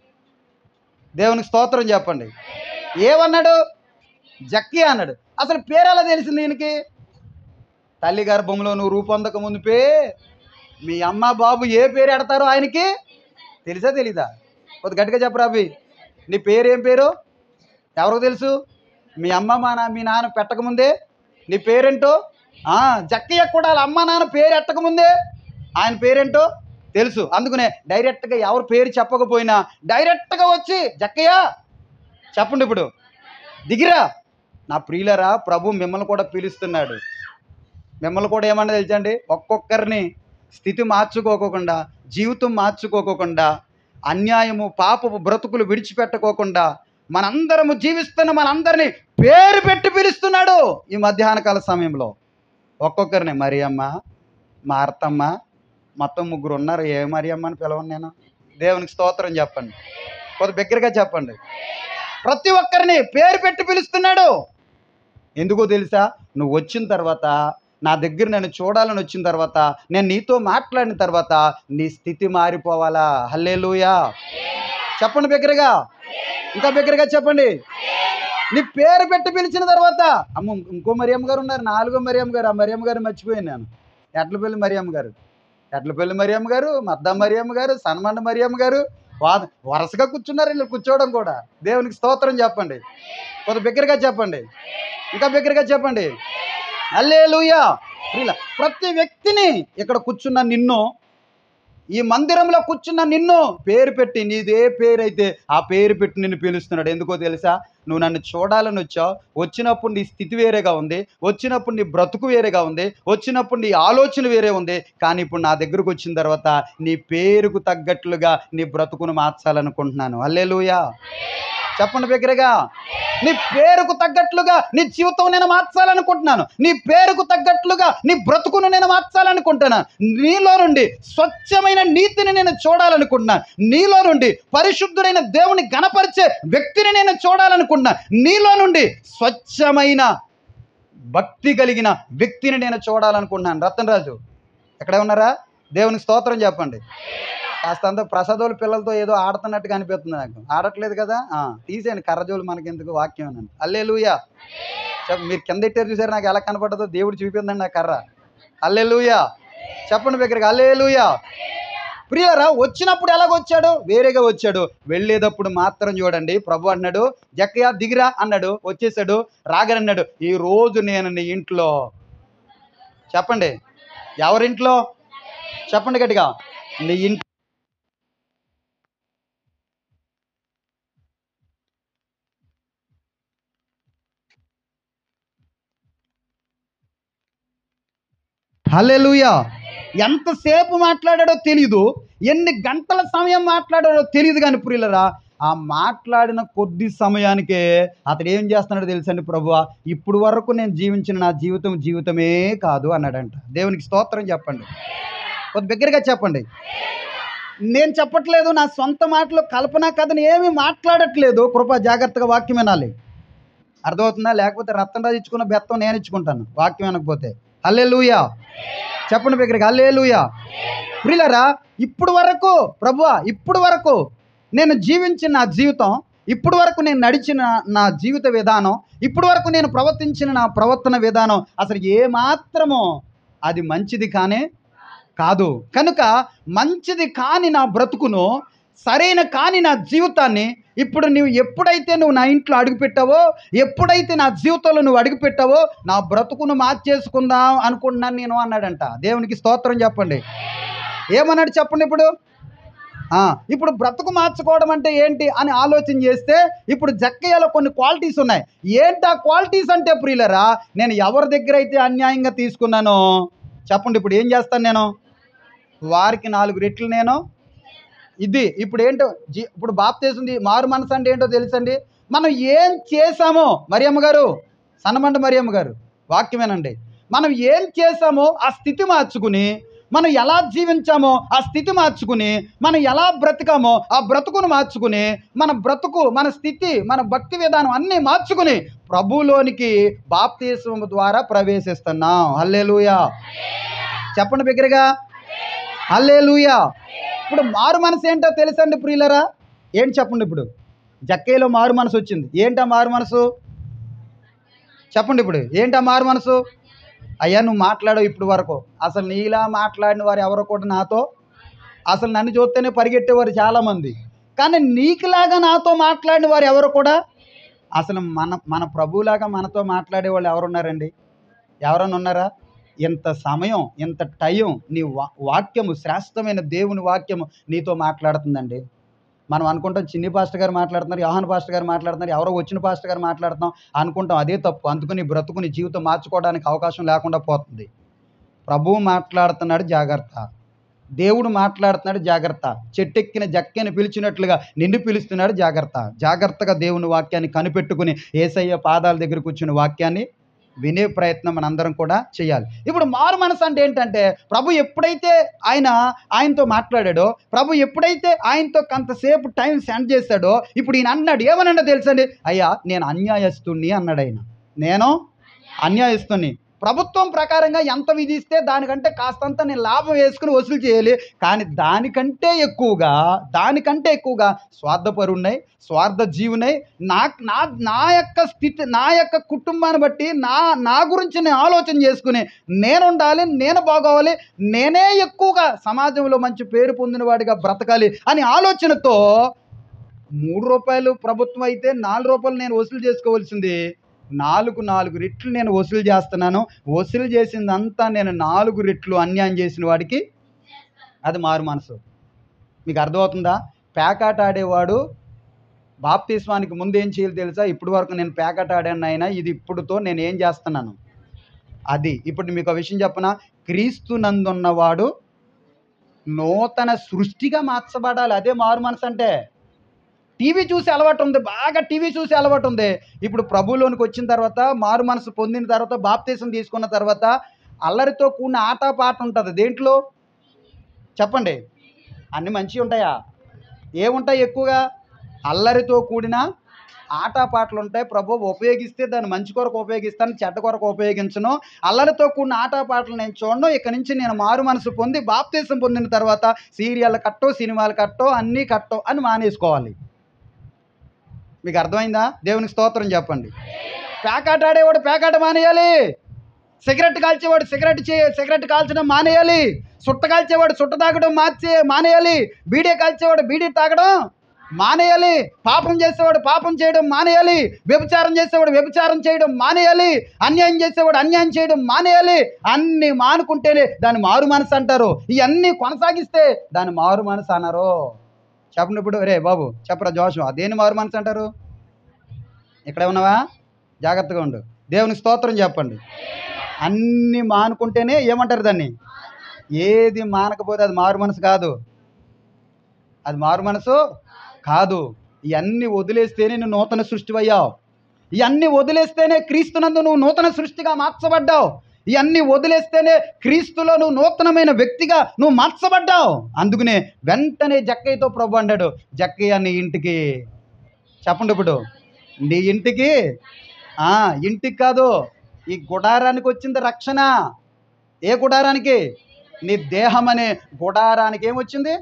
Speaker 2: దేవునికి స్తోత్రం చెప్పండి. ఏమన్నాడు? జక్కయ్య అన్నాడు. అసలు పేరు ఎలా తెలిసింది ఈయనకి? తల్లి గర్భంలో నువ్వు రూపొందక ముందుపే మీ అమ్మ బాబు ఏ పేరు ఎడతారో ఆయనకి తెలుసా తెలీదా? కొద్ది గట్టిగా చెప్పరా అవి. నీ పేరు ఏం పేరు ఎవరికి తెలుసు? మీ అమ్మ మీ నాన్న పెట్టకముందే నీ పేరేంటో, జక్కయ్య కూడా వాళ్ళ అమ్మ నాన్న పేరు ఎట్టకముందే ఆయన పేరేంటో తెలుసు. అందుకనే డైరెక్ట్గా ఎవరు పేరు చెప్పకపోయినా డైరెక్ట్గా వచ్చి జక్కయ్య చెప్పండి ఇప్పుడు దిగిరా. నా ప్రియులరా, ప్రభు మిమ్మల్ని కూడా పిలుస్తున్నాడు. మిమ్మల్ని కూడా ఏమన్నా తెలుసండి, ఒక్కొక్కరిని స్థితి మార్చుకోకుండా, జీవితం మార్చుకోకుండా, అన్యాయము పాపపు బ్రతుకులు విడిచిపెట్టుకోకుండా మనందరము జీవిస్తున్న మనందరినీ పేరు పెట్టి పిలుస్తున్నాడు. ఈ మధ్యాహ్న కాల సమయంలో ఒక్కొక్కరిని మరియమ్మ, మార్తమ్మ, మొత్తం 3 ఉన్నారు. ఏ మరియమ్మ అని పిలవను నేను. దేవునికి స్తోత్రం చెప్పండి. కొద్ది బిగ్గరగా చెప్పండి. ప్రతి ఒక్కరిని పేరు పెట్టి పిలుస్తున్నాడు. ఎందుకో తెలుసా? నువ్వు వచ్చిన తర్వాత, నా దగ్గర నన్ను చూడాలని వచ్చిన తర్వాత, నేను నీతో మాట్లాడిన తర్వాత నీ స్థితి మారిపోవాలా. హల్లెలూయా చెప్పండి బిగ్గరగా, ఇంకా బిగ్గరగా చెప్పండి. నీ పేరు పెట్టి పిలిచిన తర్వాత, అమ్మ ఇంకో మరియమ్మ గారు ఉన్నారు, 4వ మరియమ్మ గారు. ఆ మరియమ్మ గారు మర్చిపోయాను నేను. ఎడ్లపల్లి మరియమ్మ గారు, ఎడ్లపల్లి మరియమ్మ గారు, మద్ద మరియమ్మ గారు, సన్మండ మరియమ్మ గారు వరుసగా కూర్చున్నారు. వీళ్ళు కూర్చోవడం కూడా. దేవునికి స్తోత్రం చెప్పండి. కొంత బిగ్గరగా చెప్పండి, ఇంకా బిగ్గరగా చెప్పండి. హల్లెలూయా. ప్రతి వ్యక్తిని ఇక్కడ కూర్చున్న నిన్ను, ఈ మందిరంలో కూర్చున్న నిన్ను పేరు పెట్టి, నీదే పేరు అయితే ఆ పేరు పెట్టి నిన్ను పిలుస్తున్నాడు. ఎందుకో తెలుసా? నువ్వు నన్ను చూడాలని వచ్చావు. వచ్చినప్పుడు నీ స్థితి వేరేగా ఉంది, వచ్చినప్పుడు నీ బ్రతుకు వేరేగా ఉంది, వచ్చినప్పుడు నీ ఆలోచన వేరే ఉంది. కానీ ఇప్పుడు నా దగ్గరకు వచ్చిన తర్వాత నీ పేరుకు తగ్గట్లుగా నీ బ్రతుకును మార్చాలనుకుంటున్నాను. హల్లెలూయా చెప్పండి బిగ్గరగా. నీ పేరుకు తగ్గట్లుగా నీ జీవితం నేను మార్చాలనుకుంటున్నాను. నీ పేరుకు తగ్గట్లుగా నీ బ్రతుకును నేను మార్చాలనుకుంటున్నాను. నీలో నుండి స్వచ్ఛమైన నీతిని నేను చూడాలనుకుంటున్నాను. నీలో నుండి పరిశుద్ధుడైన దేవుని ఘనపరిచే వ్యక్తిని నేను చూడాలనుకుంటున్నాను. నీలో నుండి స్వచ్ఛమైన భక్తి కలిగిన వ్యక్తిని నేను చూడాలనుకుంటున్నాను. రతన్ రాజు ఎక్కడే ఉన్నారా? దేవునికి స్తోత్రం చెప్పండి. కాస్త అంతా ప్రసాదోలు పిల్లలతో ఏదో ఆడుతున్నట్టుగా అనిపిస్తుంది నాకు. ఆడట్లేదు కదా? తీసేయండి కర్రజోలు, మనకెందుకు, వాక్యం అనండి. హల్లెలూయా మీరు కింద ఎట్టారు చూసారు, నాకు ఎలా కనపడదో దేవుడు చూపిందండి నా కర్ర. హల్లెలూయా చెప్పండి బిగ్గరగా. హల్లెలూయా. ప్రియులారా, వచ్చినప్పుడు ఎలాగొచ్చాడు? వేరేగా వచ్చాడు. వెళ్ళేటప్పుడు మాత్రం చూడండి, ప్రభు అన్నాడు జక్కయ్య దిగిరా అన్నాడు. వచ్చేసాడు. రాగనన్నాడు, ఈ రోజు నేను నీ ఇంట్లో. చెప్పండి ఎవరింట్లో? చెప్పండి గట్టిగా. నీ ఇంట్లో. హల్లెలూయా. ఎంతసేపు మాట్లాడాడో తెలీదు, ఎన్ని గంటల సమయం మాట్లాడాడో తెలియదు. కానీ ప్రియులరా, ఆ మాట్లాడిన కొద్ది సమయానికే అతడు ఏం చేస్తున్నాడో తెలుసండి, ప్రభువా ఇప్పుడు వరకు నేను జీవించిన నా జీవితమే కాదు అన్నాడంట. దేవునికి స్తోత్రం చెప్పండి. కొద్ది బిగ్గరగా చెప్పండి. నేను చెప్పట్లేదు, నా సొంత మాటలు కల్పన కథని ఏమీ మాట్లాడట్లేదు. కృప జాగ్రత్తగా వాక్యం వినాలి. అర్థమవుతుందా? లేకపోతే రత్తం రాజు ఇచ్చుకున్న బెత్తం నేను ఇచ్చుకుంటాను వాక్యం వినకపోతే. హల్లెలూయా చెప్పండి బిగ్గరగా, హల్లెలూయా. ప్రియులారా, ఇప్పుడు వరకు ప్రభువా, ఇప్పుడు వరకు నేను జీవించిన నా జీవితం, ఇప్పుడు వరకు నేను నడిచిన నా జీవిత విధానం, ఇప్పుడు వరకు నేను ప్రవర్తించిన నా ప్రవర్తన విధానం అసలు ఏమాత్రమో అది మంచిది కానే కాదు. కనుక మంచిది కాని నా బ్రతుకును, సరైన కాని నా జీవితాన్ని ఇప్పుడు ఎప్పుడైతే నువ్వు నా ఇంట్లో అడుగుపెట్టావో, ఎప్పుడైతే నా జీవితంలో నువ్వు అడుగుపెట్టావో, నా బ్రతుకును మార్చేసుకుందాం అనుకుంటున్నాను నేను అన్నాడంట. దేవునికి స్తోత్రం చెప్పండి. ఏమన్నాడు చెప్పండి. ఇప్పుడు బ్రతుకు మార్చుకోవడం అంటే ఏంటి అని ఆలోచన చేస్తే ఇప్పుడు జక్కయ్యలో కొన్ని క్వాలిటీస్ ఉన్నాయి. ఏంటి ఆ క్వాలిటీస్ అంటే ప్రియులరా, నేను ఎవరి దగ్గర అయితే అన్యాయంగా తీసుకున్నానో చెప్పండి, ఇప్పుడు ఏం చేస్తాను నేను? వారికి 4 రెట్లు నేను ఇది. ఇప్పుడు ఏంటో ఇప్పుడు బాప్తీసం మారు మనసు అంటే ఏంటో తెలుసండి. మనం ఏం చేశామో, మరియమ్మ గారు, సన్నమంట మరియమ్మ గారు వాక్యమేనండి, మనం ఏం చేశామో ఆ స్థితి మార్చుకుని, మనం ఎలా జీవించామో ఆ స్థితి మార్చుకుని, మనం ఎలా బ్రతికామో ఆ బ్రతుకును మార్చుకుని, మన బ్రతుకు, మన స్థితి, మన భక్తి విధానం అన్నీ మార్చుకుని ప్రభువులోనికి బాప్తీసం ద్వారా ప్రవేశిస్తున్నాం. హల్లెలూయా చెప్పండి బిగ్గరగా, హల్లెలూయా. ఇప్పుడు మారు మనసు ఏంటో తెలుసండి ప్రియులరా? ఏంటి చెప్పండి. ఇప్పుడు జక్కయ్యలో మారు మనసు వచ్చింది. ఏంటా మారు మనసు చెప్పండి. ఇప్పుడు ఏంటా మారు మనసు? అయ్యా నువ్వు మాట్లాడవు ఇప్పుడు వరకు, అసలు నీలా మాట్లాడిన వారు ఎవరో కూడా నాతో, అసలు నన్ను చూస్తేనే పరిగెట్టేవారు చాలామంది, కానీ నీకులాగా నాతో మాట్లాడిన వారు ఎవరు కూడా, అసలు మన ప్రభువులాగా మనతో మాట్లాడే వాళ్ళు ఎవరున్నారండి? ఎవరన్నా ఉన్నారా? ఇంత సమయం, ఇంత టైం నీ వాక్యము, శ్రేష్టమైన దేవుని వాక్యము నీతో మాట్లాడుతుందండి. మనం అనుకుంటాం చిన్ని పాస్టర్ గారు మాట్లాడుతున్నారు, యోహాన్ పాస్టర్ గారు మాట్లాడుతున్నారు, ఎవరో వచ్చిన పాస్టర్ గారు మాట్లాడుతున్నాం అనుకుంటాం. అదే తప్పు. అందుకని బ్రతుకుని జీవితం మార్చుకోవడానికి అవకాశం లేకుండా పోతుంది. ప్రభువు మాట్లాడుతున్నాడు, జాగ్రత్త. దేవుడు మాట్లాడుతున్నాడు, జాగ్రత్త. చెట్టెక్కిన జక్కని పిలిచినట్లుగా నిన్ను పిలుస్తున్నాడు, జాగ్రత్త. జాగ్రత్తగా దేవుని వాక్యాన్ని కనిపెట్టుకుని యేసయ్య పాదాల దగ్గర కూర్చుని వాక్యాన్ని వినే ప్రయత్నం మనందరం కూడా చేయాలి. ఇప్పుడు మారు మనసు అంటే ఏంటంటే, ప్రభు ఎప్పుడైతే ఆయనతో మాట్లాడాడో, ప్రభు ఎప్పుడైతే ఆయనతో కొంతసేపు టైం స్పెండ్ చేశాడో, ఇప్పుడు ఈయన అన్నాడు, ఏమన్నా తెలుసండి, అయ్యా నేను అన్యాయస్తుని అన్నాడు. నేను అన్యాయస్తుని. ప్రభుత్వం ప్రకారంగా ఎంత విధిస్తే దానికంటే కాస్తంత నేను లాభం వేసుకుని వసూలు చేయాలి, కానీ దానికంటే ఎక్కువగా స్వార్థపరున్నాయి, స్వార్థ జీవునై నా యొక్క స్థితి, నా యొక్క కుటుంబాన్ని బట్టి నా గురించి నేను ఆలోచన చేసుకుని నేను ఉండాలి, నేను బాగోవాలి, నేనే ఎక్కువగా సమాజంలో మంచి పేరు పొందిన వాడిగా బ్రతకాలి అని ఆలోచనతో ₹3 ప్రభుత్వం అయితే ₹4 నేను వసూలు చేసుకోవాల్సింది 4 రెట్లు నేను వసూలు చేస్తున్నాను. వసూలు చేసిందంతా నేను 4 రెట్లు అన్యాయం చేసిన వాడికి అది మారు మనసు. మీకు అర్థమవుతుందా? పేకాట ఆడేవాడు బాప్తిస్మానికి ముందు ఏం చేయాలి తెలుసా? ఇప్పుడు వరకు నేను పేకాట ఆడాను అయినా, ఇది ఇప్పుడుతో నేను ఏం చేస్తున్నాను అది. ఇప్పుడు మీకు ఒక విషయం చెప్పనా? క్రీస్తునందున్నవాడు నూతన సృష్టిగా మార్చబడాలి. అదే మారు మనసు అంటే. టీవీ చూసి అలవాటు ఉంది, బాగా టీవీ చూసి అలవాటు ఉంది. ఇప్పుడు ప్రభువులోనికి వచ్చిన తర్వాత, మారు మనసు పొందిన తర్వాత, బాప్తీసం తీసుకున్న తర్వాత అల్లరితో కూడిన ఆట పాట ఉంటుంది. దేంట్లో చెప్పండి? అన్నీ మంచిగా ఉంటాయా? ఏముంటాయి? ఎక్కువగా అల్లరితో కూడిన ఆట పాటలు ఉంటాయి. ప్రభు ఉపయోగిస్తే దాన్ని మంచి కొరకు ఉపయోగిస్తాను, చెడ్డ కొరకు ఉపయోగించను. అల్లరితో కూడిన ఆట పాటలు నేను చూడను. ఇక నుంచి నేను మారు మనసు పొంది బాప్తీసం పొందిన తర్వాత సీరియల్ కట్టో, సినిమాలు కట్టో, అన్నీ కట్టో అని మానేసుకోవాలి. మీకు అర్థమైందా? దేవునికి స్తోత్రం చెప్పండి. పేకాట ఆడేవాడు పేకాట మానేయాలి. సిగరెట్ కాల్చేవాడు సిగరెట్ కాల్చడం మానేయాలి. సుట్ట కాల్చేవాడు సుట్ట తాగడం మానేయాలి. బీడీ కాల్చేవాడు బీడీ తాగడం మానేయాలి. పాపం చేసేవాడు పాపం చేయడం మానేయాలి. వ్యభిచారం చేసేవాడు వ్యభిచారం చేయడం మానేయాలి. అన్యాయం చేసేవాడు అన్యాయం చేయడం మానేయాలి. అన్నీ మానుకుంటేనే దాన్ని మారు మనసు అంటారు. ఇవన్నీ కొనసాగిస్తే దాన్ని మారు మనసు అన్నారు. చెప్పండి. ఇప్పుడు రే బాబు చెప్పరా జోషం, అదేని మారు మనసు అంటారు? ఇక్కడే ఉన్నావా? జాగ్రత్తగా ఉండు. దేవునికి స్తోత్రం చెప్పండి. అన్నీ మానుకుంటేనే ఏమంటారు దాన్ని? ఏది మానకపోతే అది మారు మనసు కాదు. అది మారు మనసు కాదు. ఇవన్నీ వదిలేస్తేనే నువ్వు నూతన సృష్టి అయ్యావు. ఇవన్నీ వదిలేస్తేనే క్రీస్తునందు నువ్వు నూతన సృష్టిగా మార్చబడ్డావు. ఇవన్నీ వదిలేస్తేనే క్రీస్తులో నువ్వు నూతనమైన వ్యక్తిగా నువ్వు మార్చబడ్డావు. అందుకనే వెంటనే జక్కయ్యతో ప్రభు అన్నాడు, జక్కయ్య నీ ఇంటికి, చెప్పండి ఇప్పుడు, నీ ఇంటికి, ఇంటికి కాదు, ఈ గుడారానికి వచ్చింది రక్షణ. ఏ గుడారానికి? నీ దేహం అనే గుడారానికి ఏమొచ్చింది?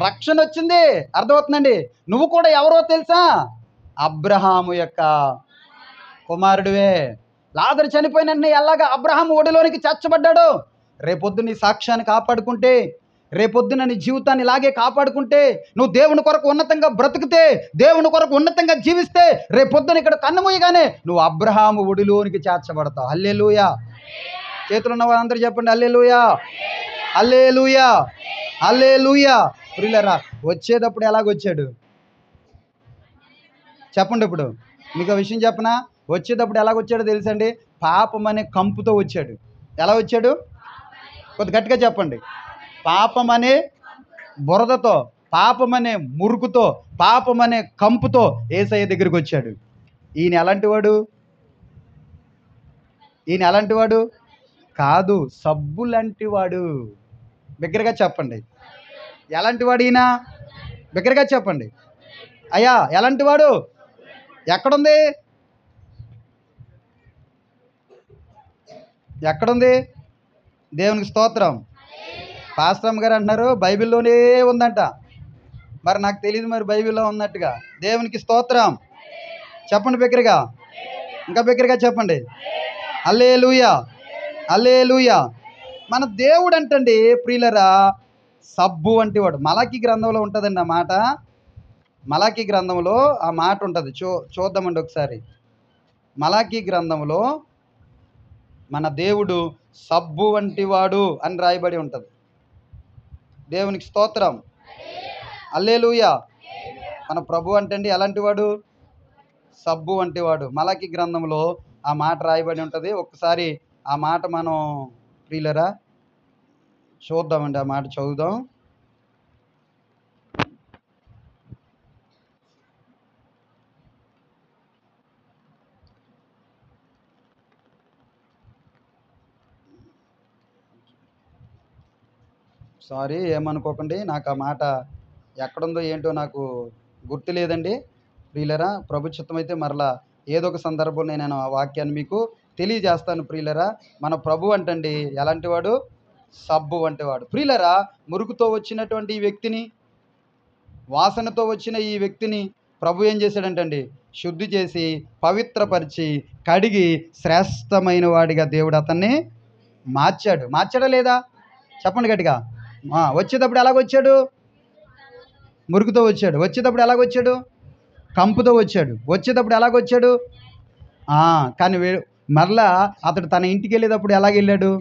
Speaker 2: రక్షణ వచ్చింది. అర్థమవుతుందండి? నువ్వు కూడా ఎవరో తెలుసా? అబ్రహాము యొక్క కుమారుడివే. లాజరు చనిపోయిన వెంటనే ఎలాగా అబ్రహాము ఒడిలోనికి చేర్చబడ్డాడు. రేపొద్దు నీ సాక్ష్యాన్ని కాపాడుకుంటే, రేపొద్దున నీ జీవితాన్ని ఇలాగే కాపాడుకుంటే, నువ్వు దేవుని కొరకు ఉన్నతంగా బ్రతుకుతే, దేవుని కొరకు ఉన్నతంగా జీవిస్తే, రేపొద్దున ఇక్కడ కన్నుమూయగానే నువ్వు అబ్రహాము ఒడిలోనికి చేర్చబడతావు. హల్లెలూయా. చేతులు ఉన్న వాళ్ళందరూ చెప్పండి హల్లెలూయా, హల్లెలూయా, హల్లెలూయా. ప్రియులారా, వచ్చేటప్పుడు ఎలాగొచ్చాడు చెప్పండి. ఇప్పుడు మీకు ఆ విషయం చెప్పనా? వచ్చేటప్పుడు ఎలాగొచ్చాడో తెలుసండి? పాపం అనే కంపుతో వచ్చాడు. ఎలా వచ్చాడు? కొద్ది గట్టిగా చెప్పండి. పాపం అనే బురదతో, పాపం అనే మురుకుతో, పాపం అనే కంపుతో యేసయ్య దగ్గరికి వచ్చాడు. ఈయన ఎలాంటి వాడు? ఈయన ఎలాంటి వాడు? కాదు, సబ్బు లాంటి వాడు. బిగ్గరగా చెప్పండి. ఎలాంటి వాడు ఈయన? బిగ్గరగా చెప్పండి అయ్యా. ఎలాంటి వాడు? ఎక్కడుంది? ఎక్కడుంది? దేవునికి స్తోత్రం. పాస్టమ్ గారు అంటున్నారు బైబిల్లోనే ఉందంట. మరి నాకు తెలియదు, మరి బైబిల్లో ఉన్నట్టుగా. దేవునికి స్తోత్రం. చెప్పండి బిగ్గరగా, ఇంకా బిగ్గరగా చెప్పండి హల్లెలూయా, హల్లెలూయా. మన దేవుడు అంటండి ప్రియులరా సబ్బు వంటి వాడు. మలాకీ గ్రంథంలో ఉంటుందండి ఆ మాట. మలాకీ గ్రంథంలో ఆ మాట ఉంటుంది. చూద్దామండి ఒకసారి. మలాకీ గ్రంథంలో మన దేవుడు సబ్బు వంటి వాడు అని రాయబడి ఉంటుంది. దేవునికి స్తోత్రం. హల్లెలూయా. మన ప్రభు అంటండి ఎలాంటి వాడు? సబ్బు వంటి వాడు. మలాకీ గ్రంథంలో ఆ మాట రాయబడి ఉంటుంది. ఒక్కసారి ఆ మాట మనం ప్రియులరా చూద్దామండి. ఆ మాట చదువుదాం. సారీ, ఏమనుకోకండి. నాకు ఆ మాట ఎక్కడుందో ఏంటో నాకు గుర్తు లేదండి ప్రియులరా. ప్రభు చిత్తమైతే మరలా ఏదో ఒక సందర్భంలో నేను ఆ వాక్యాన్ని మీకు తెలియజేస్తాను ప్రియులరా. మన ప్రభు అంటండి ఎలాంటి వాడు? సబ్బు వంటి వాడు. ప్రియులరా, మురుగుతో వచ్చినటువంటి ఈ వ్యక్తిని, వాసనతో వచ్చిన ఈ వ్యక్తిని ప్రభు ఏం చేశాడంటండి? శుద్ధి చేసి, పవిత్రపరిచి, కడిగి, శ్రేష్టమైన వాడిగా దేవుడు అతన్ని మార్చాడు. మార్చాడా లేదా? చెప్పండి గట్టిగా. వచ్చేటప్పుడు ఎలాగొచ్చాడు? మురుగుతో వచ్చాడు. వచ్చేటప్పుడు ఎలాగొచ్చాడు? కంపుతో వచ్చాడు. వచ్చేటప్పుడు ఎలాగొచ్చాడు? కానీ మరలా అతడు తన ఇంటికి వెళ్ళేటప్పుడు ఎలాగెళ్ళాడు?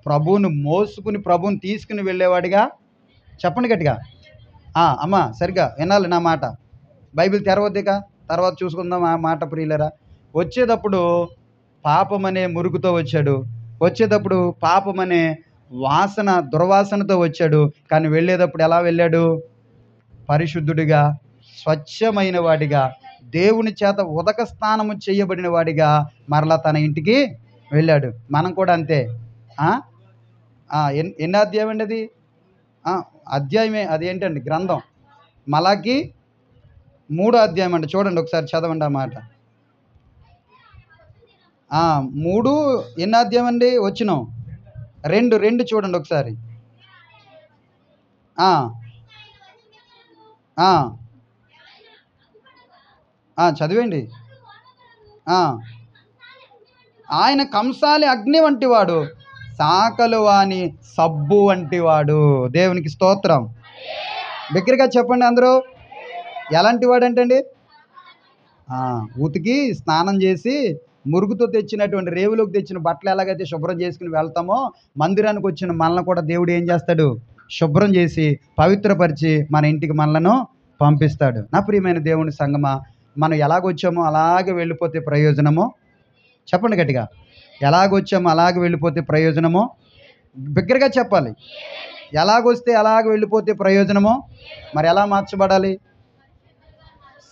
Speaker 2: ప్రభువును మోసుకుని, ప్రభువుని తీసుకుని వెళ్ళేవాడిగా. చెప్పండి గట్టిగా. అమ్మ సరిగ్గా వినాలి నా మాట. బైబిల్ తెరవద్దిక, తర్వాత చూసుకుందాం ఆ మాట ప్రియులరా. వచ్చేటప్పుడు పాపమనే మురుగుతో వచ్చాడు. వచ్చేటప్పుడు పాపమనే వాసన, దుర్వాసనతో వచ్చాడు. కానీ వెళ్ళేటప్పుడు ఎలా వెళ్ళాడు? పరిశుద్ధుడిగా, స్వచ్ఛమైన వాడిగా, దేవుని చేత ఉదక స్నానము చేయబడిన వాడిగా మరలా తన ఇంటికి వెళ్ళాడు. మనం కూడా అంతే. ఎన్ని అధ్యాయం అండి అది? అధ్యాయమే. అది ఏంటండి? గ్రంథం మలాకి 3వ అధ్యాయం అండి. చూడండి ఒకసారి, చదవండి ఆ మాట. 3 ఎన్ని అధ్యాయం అండి? వచ్చినాం 2 చూడండి ఒకసారి. చదివేండి. ఆయన కంసాలి అగ్ని వంటి వాడు, సాకలు వాని సబ్బు వంటి వాడు. దేవునికి స్తోత్రం. దగ్గరగా చెప్పండి అందరూ. ఎలాంటి వాడు అంటండి? ఉతికి స్నానం చేసి మురుగుతో తెచ్చినటువంటి, రేవులోకి తెచ్చిన బట్టలు ఎలాగైతే శుభ్రం చేసుకుని వెళ్తామో, మందిరానికి వచ్చిన మనల్ని కూడా దేవుడు ఏం చేస్తాడు? శుభ్రం చేసి, పవిత్రపరిచి మన ఇంటికి మనలను పంపిస్తాడు. నా ప్రియమైన దేవుని సంగమా, మనం ఎలాగొచ్చామో అలాగే వెళ్ళిపోతే ప్రయోజనమో? చెప్పండి గట్టిగా. ఎలాగొచ్చామో అలాగే వెళ్ళిపోతే ప్రయోజనమో? బిగ్గరగా చెప్పాలి. ఎలాగొస్తే అలాగ వెళ్ళిపోతే ప్రయోజనమో? మరి ఎలా మార్చబడాలి?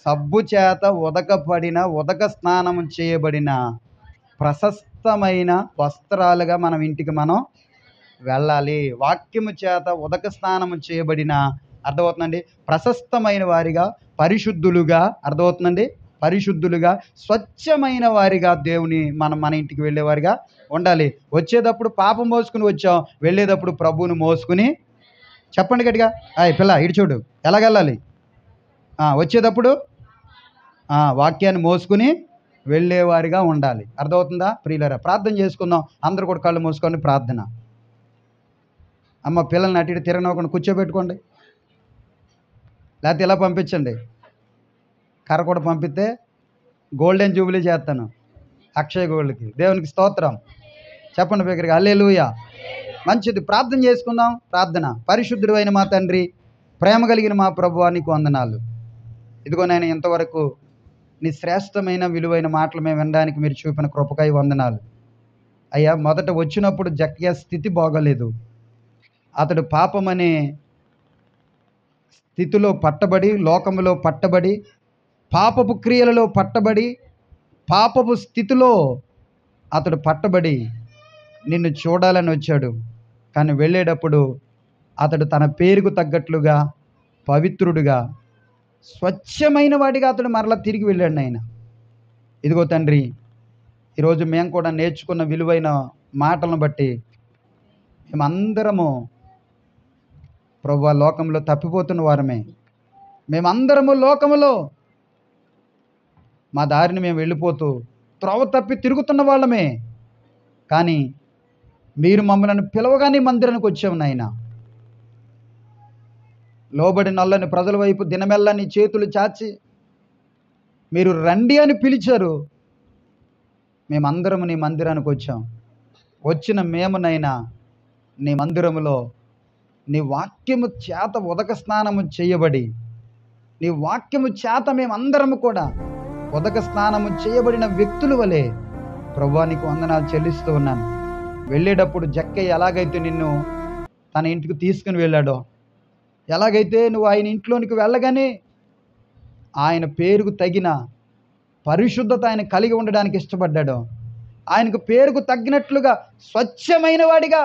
Speaker 2: సబ్బు చేత ఉదక స్నానం చేయబడిన ప్రశస్తమైన వస్త్రాలుగా మనం ఇంటికి మనం వెళ్ళాలి. వాక్యము చేత ఉదక స్నానము చేయబడిన, అర్థమవుతుందండి, ప్రశస్తమైన వారిగా, పరిశుద్ధులుగా, అర్థమవుతుందండి, పరిశుద్ధులుగా, స్వచ్ఛమైన వారిగా దేవుని మన ఇంటికి వెళ్ళేవారిగా ఉండాలి. వచ్చేటప్పుడు పాపం మోసుకుని వచ్చాం, వెళ్ళేటప్పుడు ప్రభువుని మోసుకుని, చెప్పండి గట్టిగా, పిల్ల ఇటు చూడు, ఎలాగెళ్ళాలి? వచ్చేటప్పుడు వాక్యాన్ని మోసుకుని వెళ్ళేవారిగా ఉండాలి. అర్థమవుతుందా ప్రియులారా? ప్రార్థన చేసుకుందాం. అందరూ కూడా కళ్ళు మూసుకొని ప్రార్థన. అమ్మ, పిల్లల్ని అటు ఇటు తిరగనవ్వకుండా కూర్చోబెట్టుకోండి, లేకపోతే ఇలా పంపించండి. కర్ర కూడా పంపిస్తే గోల్డెన్ జూబిలీ చేస్తాను, అక్షయ గోల్డ్కి. దేవునికి స్తోత్రం. చెప్పండి బిగ్గరగా హల్లెలూయా. మంచిది, ప్రార్థన చేసుకుందాం. ప్రార్థన. పరిశుద్ధుడు అయిన మా తండ్రి, ప్రేమ కలిగిన మా ప్రభువా, నీకు వందనాలు. ఇదిగో నేను ఇంతవరకు నీ శ్రేష్టమైన విలువైన మాటలు మేము వినడానికి మీరు చూపిన కృపకై వందనాలు అయ్యా. మొదట వచ్చినప్పుడు జక్కయ్య స్థితి బాగోలేదు. అతడు పాపమనే స్థితిలో పట్టబడి, లోకములో పట్టబడి, పాపపు క్రియలలో పట్టబడి, పాపపు స్థితిలో అతడు పట్టబడి నిన్ను చూడాలని వచ్చాడు. కానీ వెళ్ళేటప్పుడు అతడు తన పేరుకు తగ్గట్లుగా పవిత్రుడుగా, స్వచ్ఛమైన వాడిగా అతడు మరలా తిరిగి వెళ్ళాడు నాయన. ఇదిగో తండ్రి, ఈరోజు మేము కూడా నేర్చుకున్న విలువైన మాటలను బట్టి మేమందరము ప్రభువా లోకంలో తప్పిపోతున్న వారమే. మేమందరము లోకములో మా దారిని మేము వెళ్ళిపోతూ త్రోవ తప్పి తిరుగుతున్న వాళ్ళమే. కానీ మీరు మమ్మల్ని పిలవగానే మందిరానికి వచ్చాము నాయన. లోబడి నల్లని ప్రజల వైపు దినమెల్లా నీ చేతులు చాచి మీరు రండి అని పిలిచారు. మేమందరము నీ మందిరానికి వచ్చాం. వచ్చిన మేమునైనా నీ మందిరములో నీ వాక్యము చేత ఉదక స్నానము చేయబడి, నీ వాక్యము చేత మేమందరము కూడా ఉదక స్నానము చేయబడిన వ్యక్తుల వలె ప్రభువా నీకు వందనాలు చెల్లిస్తూ ఉన్నాను. వెళ్ళేటప్పుడు జక్కయ్య ఎలాగైతే నిన్ను తన ఇంటికి తీసుకుని వెళ్ళాడో, ఎలాగైతే నువ్వు ఆయన ఇంట్లోనికి వెళ్ళగానే ఆయన పేరుకు తగిన పరిశుద్ధత ఆయన కలిగి ఉండడానికి ఇష్టపడ్డాడో, ఆయనకు పేరుకు తగ్గినట్లుగా స్వచ్ఛమైన వాడిగా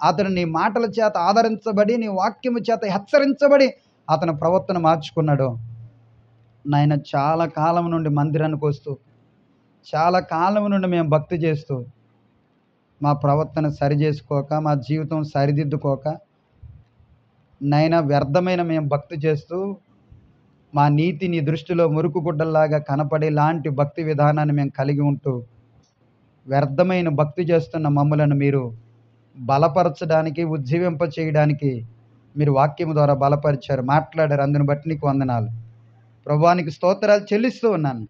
Speaker 2: అతను నీ మాటల చేత ఆదరించబడి, నీ వాక్యము చేత హెచ్చరించబడి అతను ప్రవర్తన మార్చుకున్నాడు. నాయన, చాలా కాలం నుండి మందిరానికి వస్తూ, చాలా కాలం నుండి మేము భక్తి చేస్తూ మా ప్రవర్తన సరి చేసుకోక, మా జీవితం సరిదిద్దుకోక, నాయన వ్యర్థమైన మేము భక్తి చేస్తూ మా నీతి నీ దృష్టిలో మురుకు గుడ్డల్లాగా కనపడే లాంటి భక్తి విధానాన్ని మేము కలిగి ఉంటూ వ్యర్థమైన భక్తి చేస్తున్న మమ్మలను మీరు బలపరచడానికి, ఉజ్జీవింప చేయడానికి మీరు వాక్యం ద్వారా బలపరిచారు, మాట్లాడారు. అందుని బట్టి నీకు వందనాలు ప్రభువానికి స్తోత్రాలు చెల్లిస్తూ ఉన్నాను.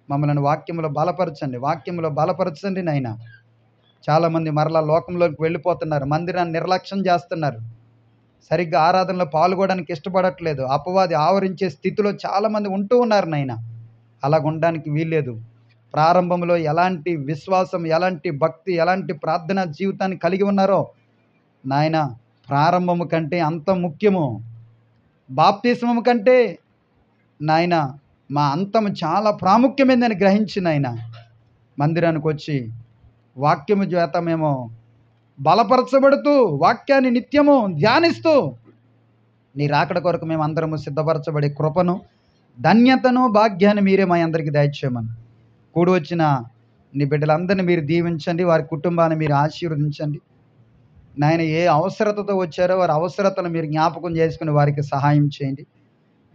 Speaker 2: మమ్మల్ని వాక్యంలో బలపరచండి, వాక్యంలో బలపరచండి నాయన. చాలామంది మరలా లోకంలోకి వెళ్ళిపోతున్నారు, మందిరాన్ని నిర్లక్ష్యం చేస్తున్నారు, సరిగ్గా ఆరాధనలో పాల్గొనడానికి ఇష్టపడట్లేదు. అపవాది ఆవరించే స్థితిలో చాలామంది ఉంటూ ఉన్నారు నాయన. అలాగ ఉండడానికి వీల్లేదు. ప్రారంభంలో ఎలాంటి విశ్వాసం, ఎలాంటి భక్తి, ఎలాంటి ప్రార్థనా జీవితాన్ని కలిగి ఉన్నారో నాయన, ప్రారంభము కంటే అంతం ముఖ్యము. బాప్తిస్మము కంటే నాయన మా అంతము చాలా ప్రాముఖ్యమైందని గ్రహించి నాయన మందిరానికి వచ్చి వాక్యము చేత మేము బలపరచబడుతూ, వాక్యాన్ని నిత్యము ధ్యానిస్తూ నీ రాకడ కొరకు మేము అందరము సిద్ధపరచబడే కృపను, ధన్యతను, భాగ్యాన్ని మీరే మా అందరికీ దయచేయమని. కూడి వచ్చిన నీ బిడ్డలందరినీ మీరు దీవించండి, వారి కుటుంబాన్ని మీరు ఆశీర్వదించండి నాయన. ఏ అవసరతతో వచ్చారో వారి అవసరతను మీరు జ్ఞాపకం చేసుకుని వారికి సహాయం చేయండి.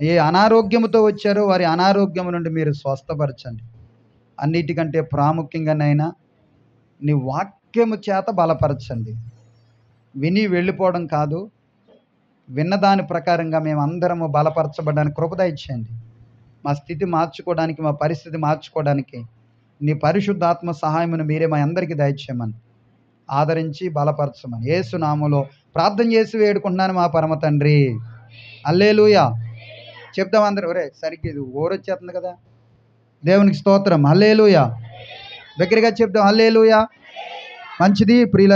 Speaker 2: ఏ అనారోగ్యముతో వచ్చారో వారి అనారోగ్యం నుండి మీరు స్వస్థపరచండి. అన్నిటికంటే ప్రాముఖ్యంగా నైనా నీ వాక్యము చేత బలపరచండి. విని వెళ్ళిపోవడం కాదు, విన్నదాని ప్రకారంగా మేము అందరము బలపరచబడడానికి కృప దయచేయండి. మా స్థితి మార్చుకోవడానికి, మా పరిస్థితి మార్చుకోవడానికి నీ పరిశుద్ధాత్మ సహాయమును మీరే మా అందరికీ దయచేయమని, ఆదరించి బలపరచమని యేసు నామములో ప్రార్థన చేసి వేడుకుంటున్నాను మా పరమ తండ్రి. హల్లెలూయా. చెప్తాం అందరూ. ఒరే సరిగ్గా ఇది ఊరొచ్చేస్తుంది కదా. దేవునికి స్తోత్రం. హల్లెలూయా. దగ్గరగా చెప్తాం హల్లెలూయా. మంచిది ప్రియుల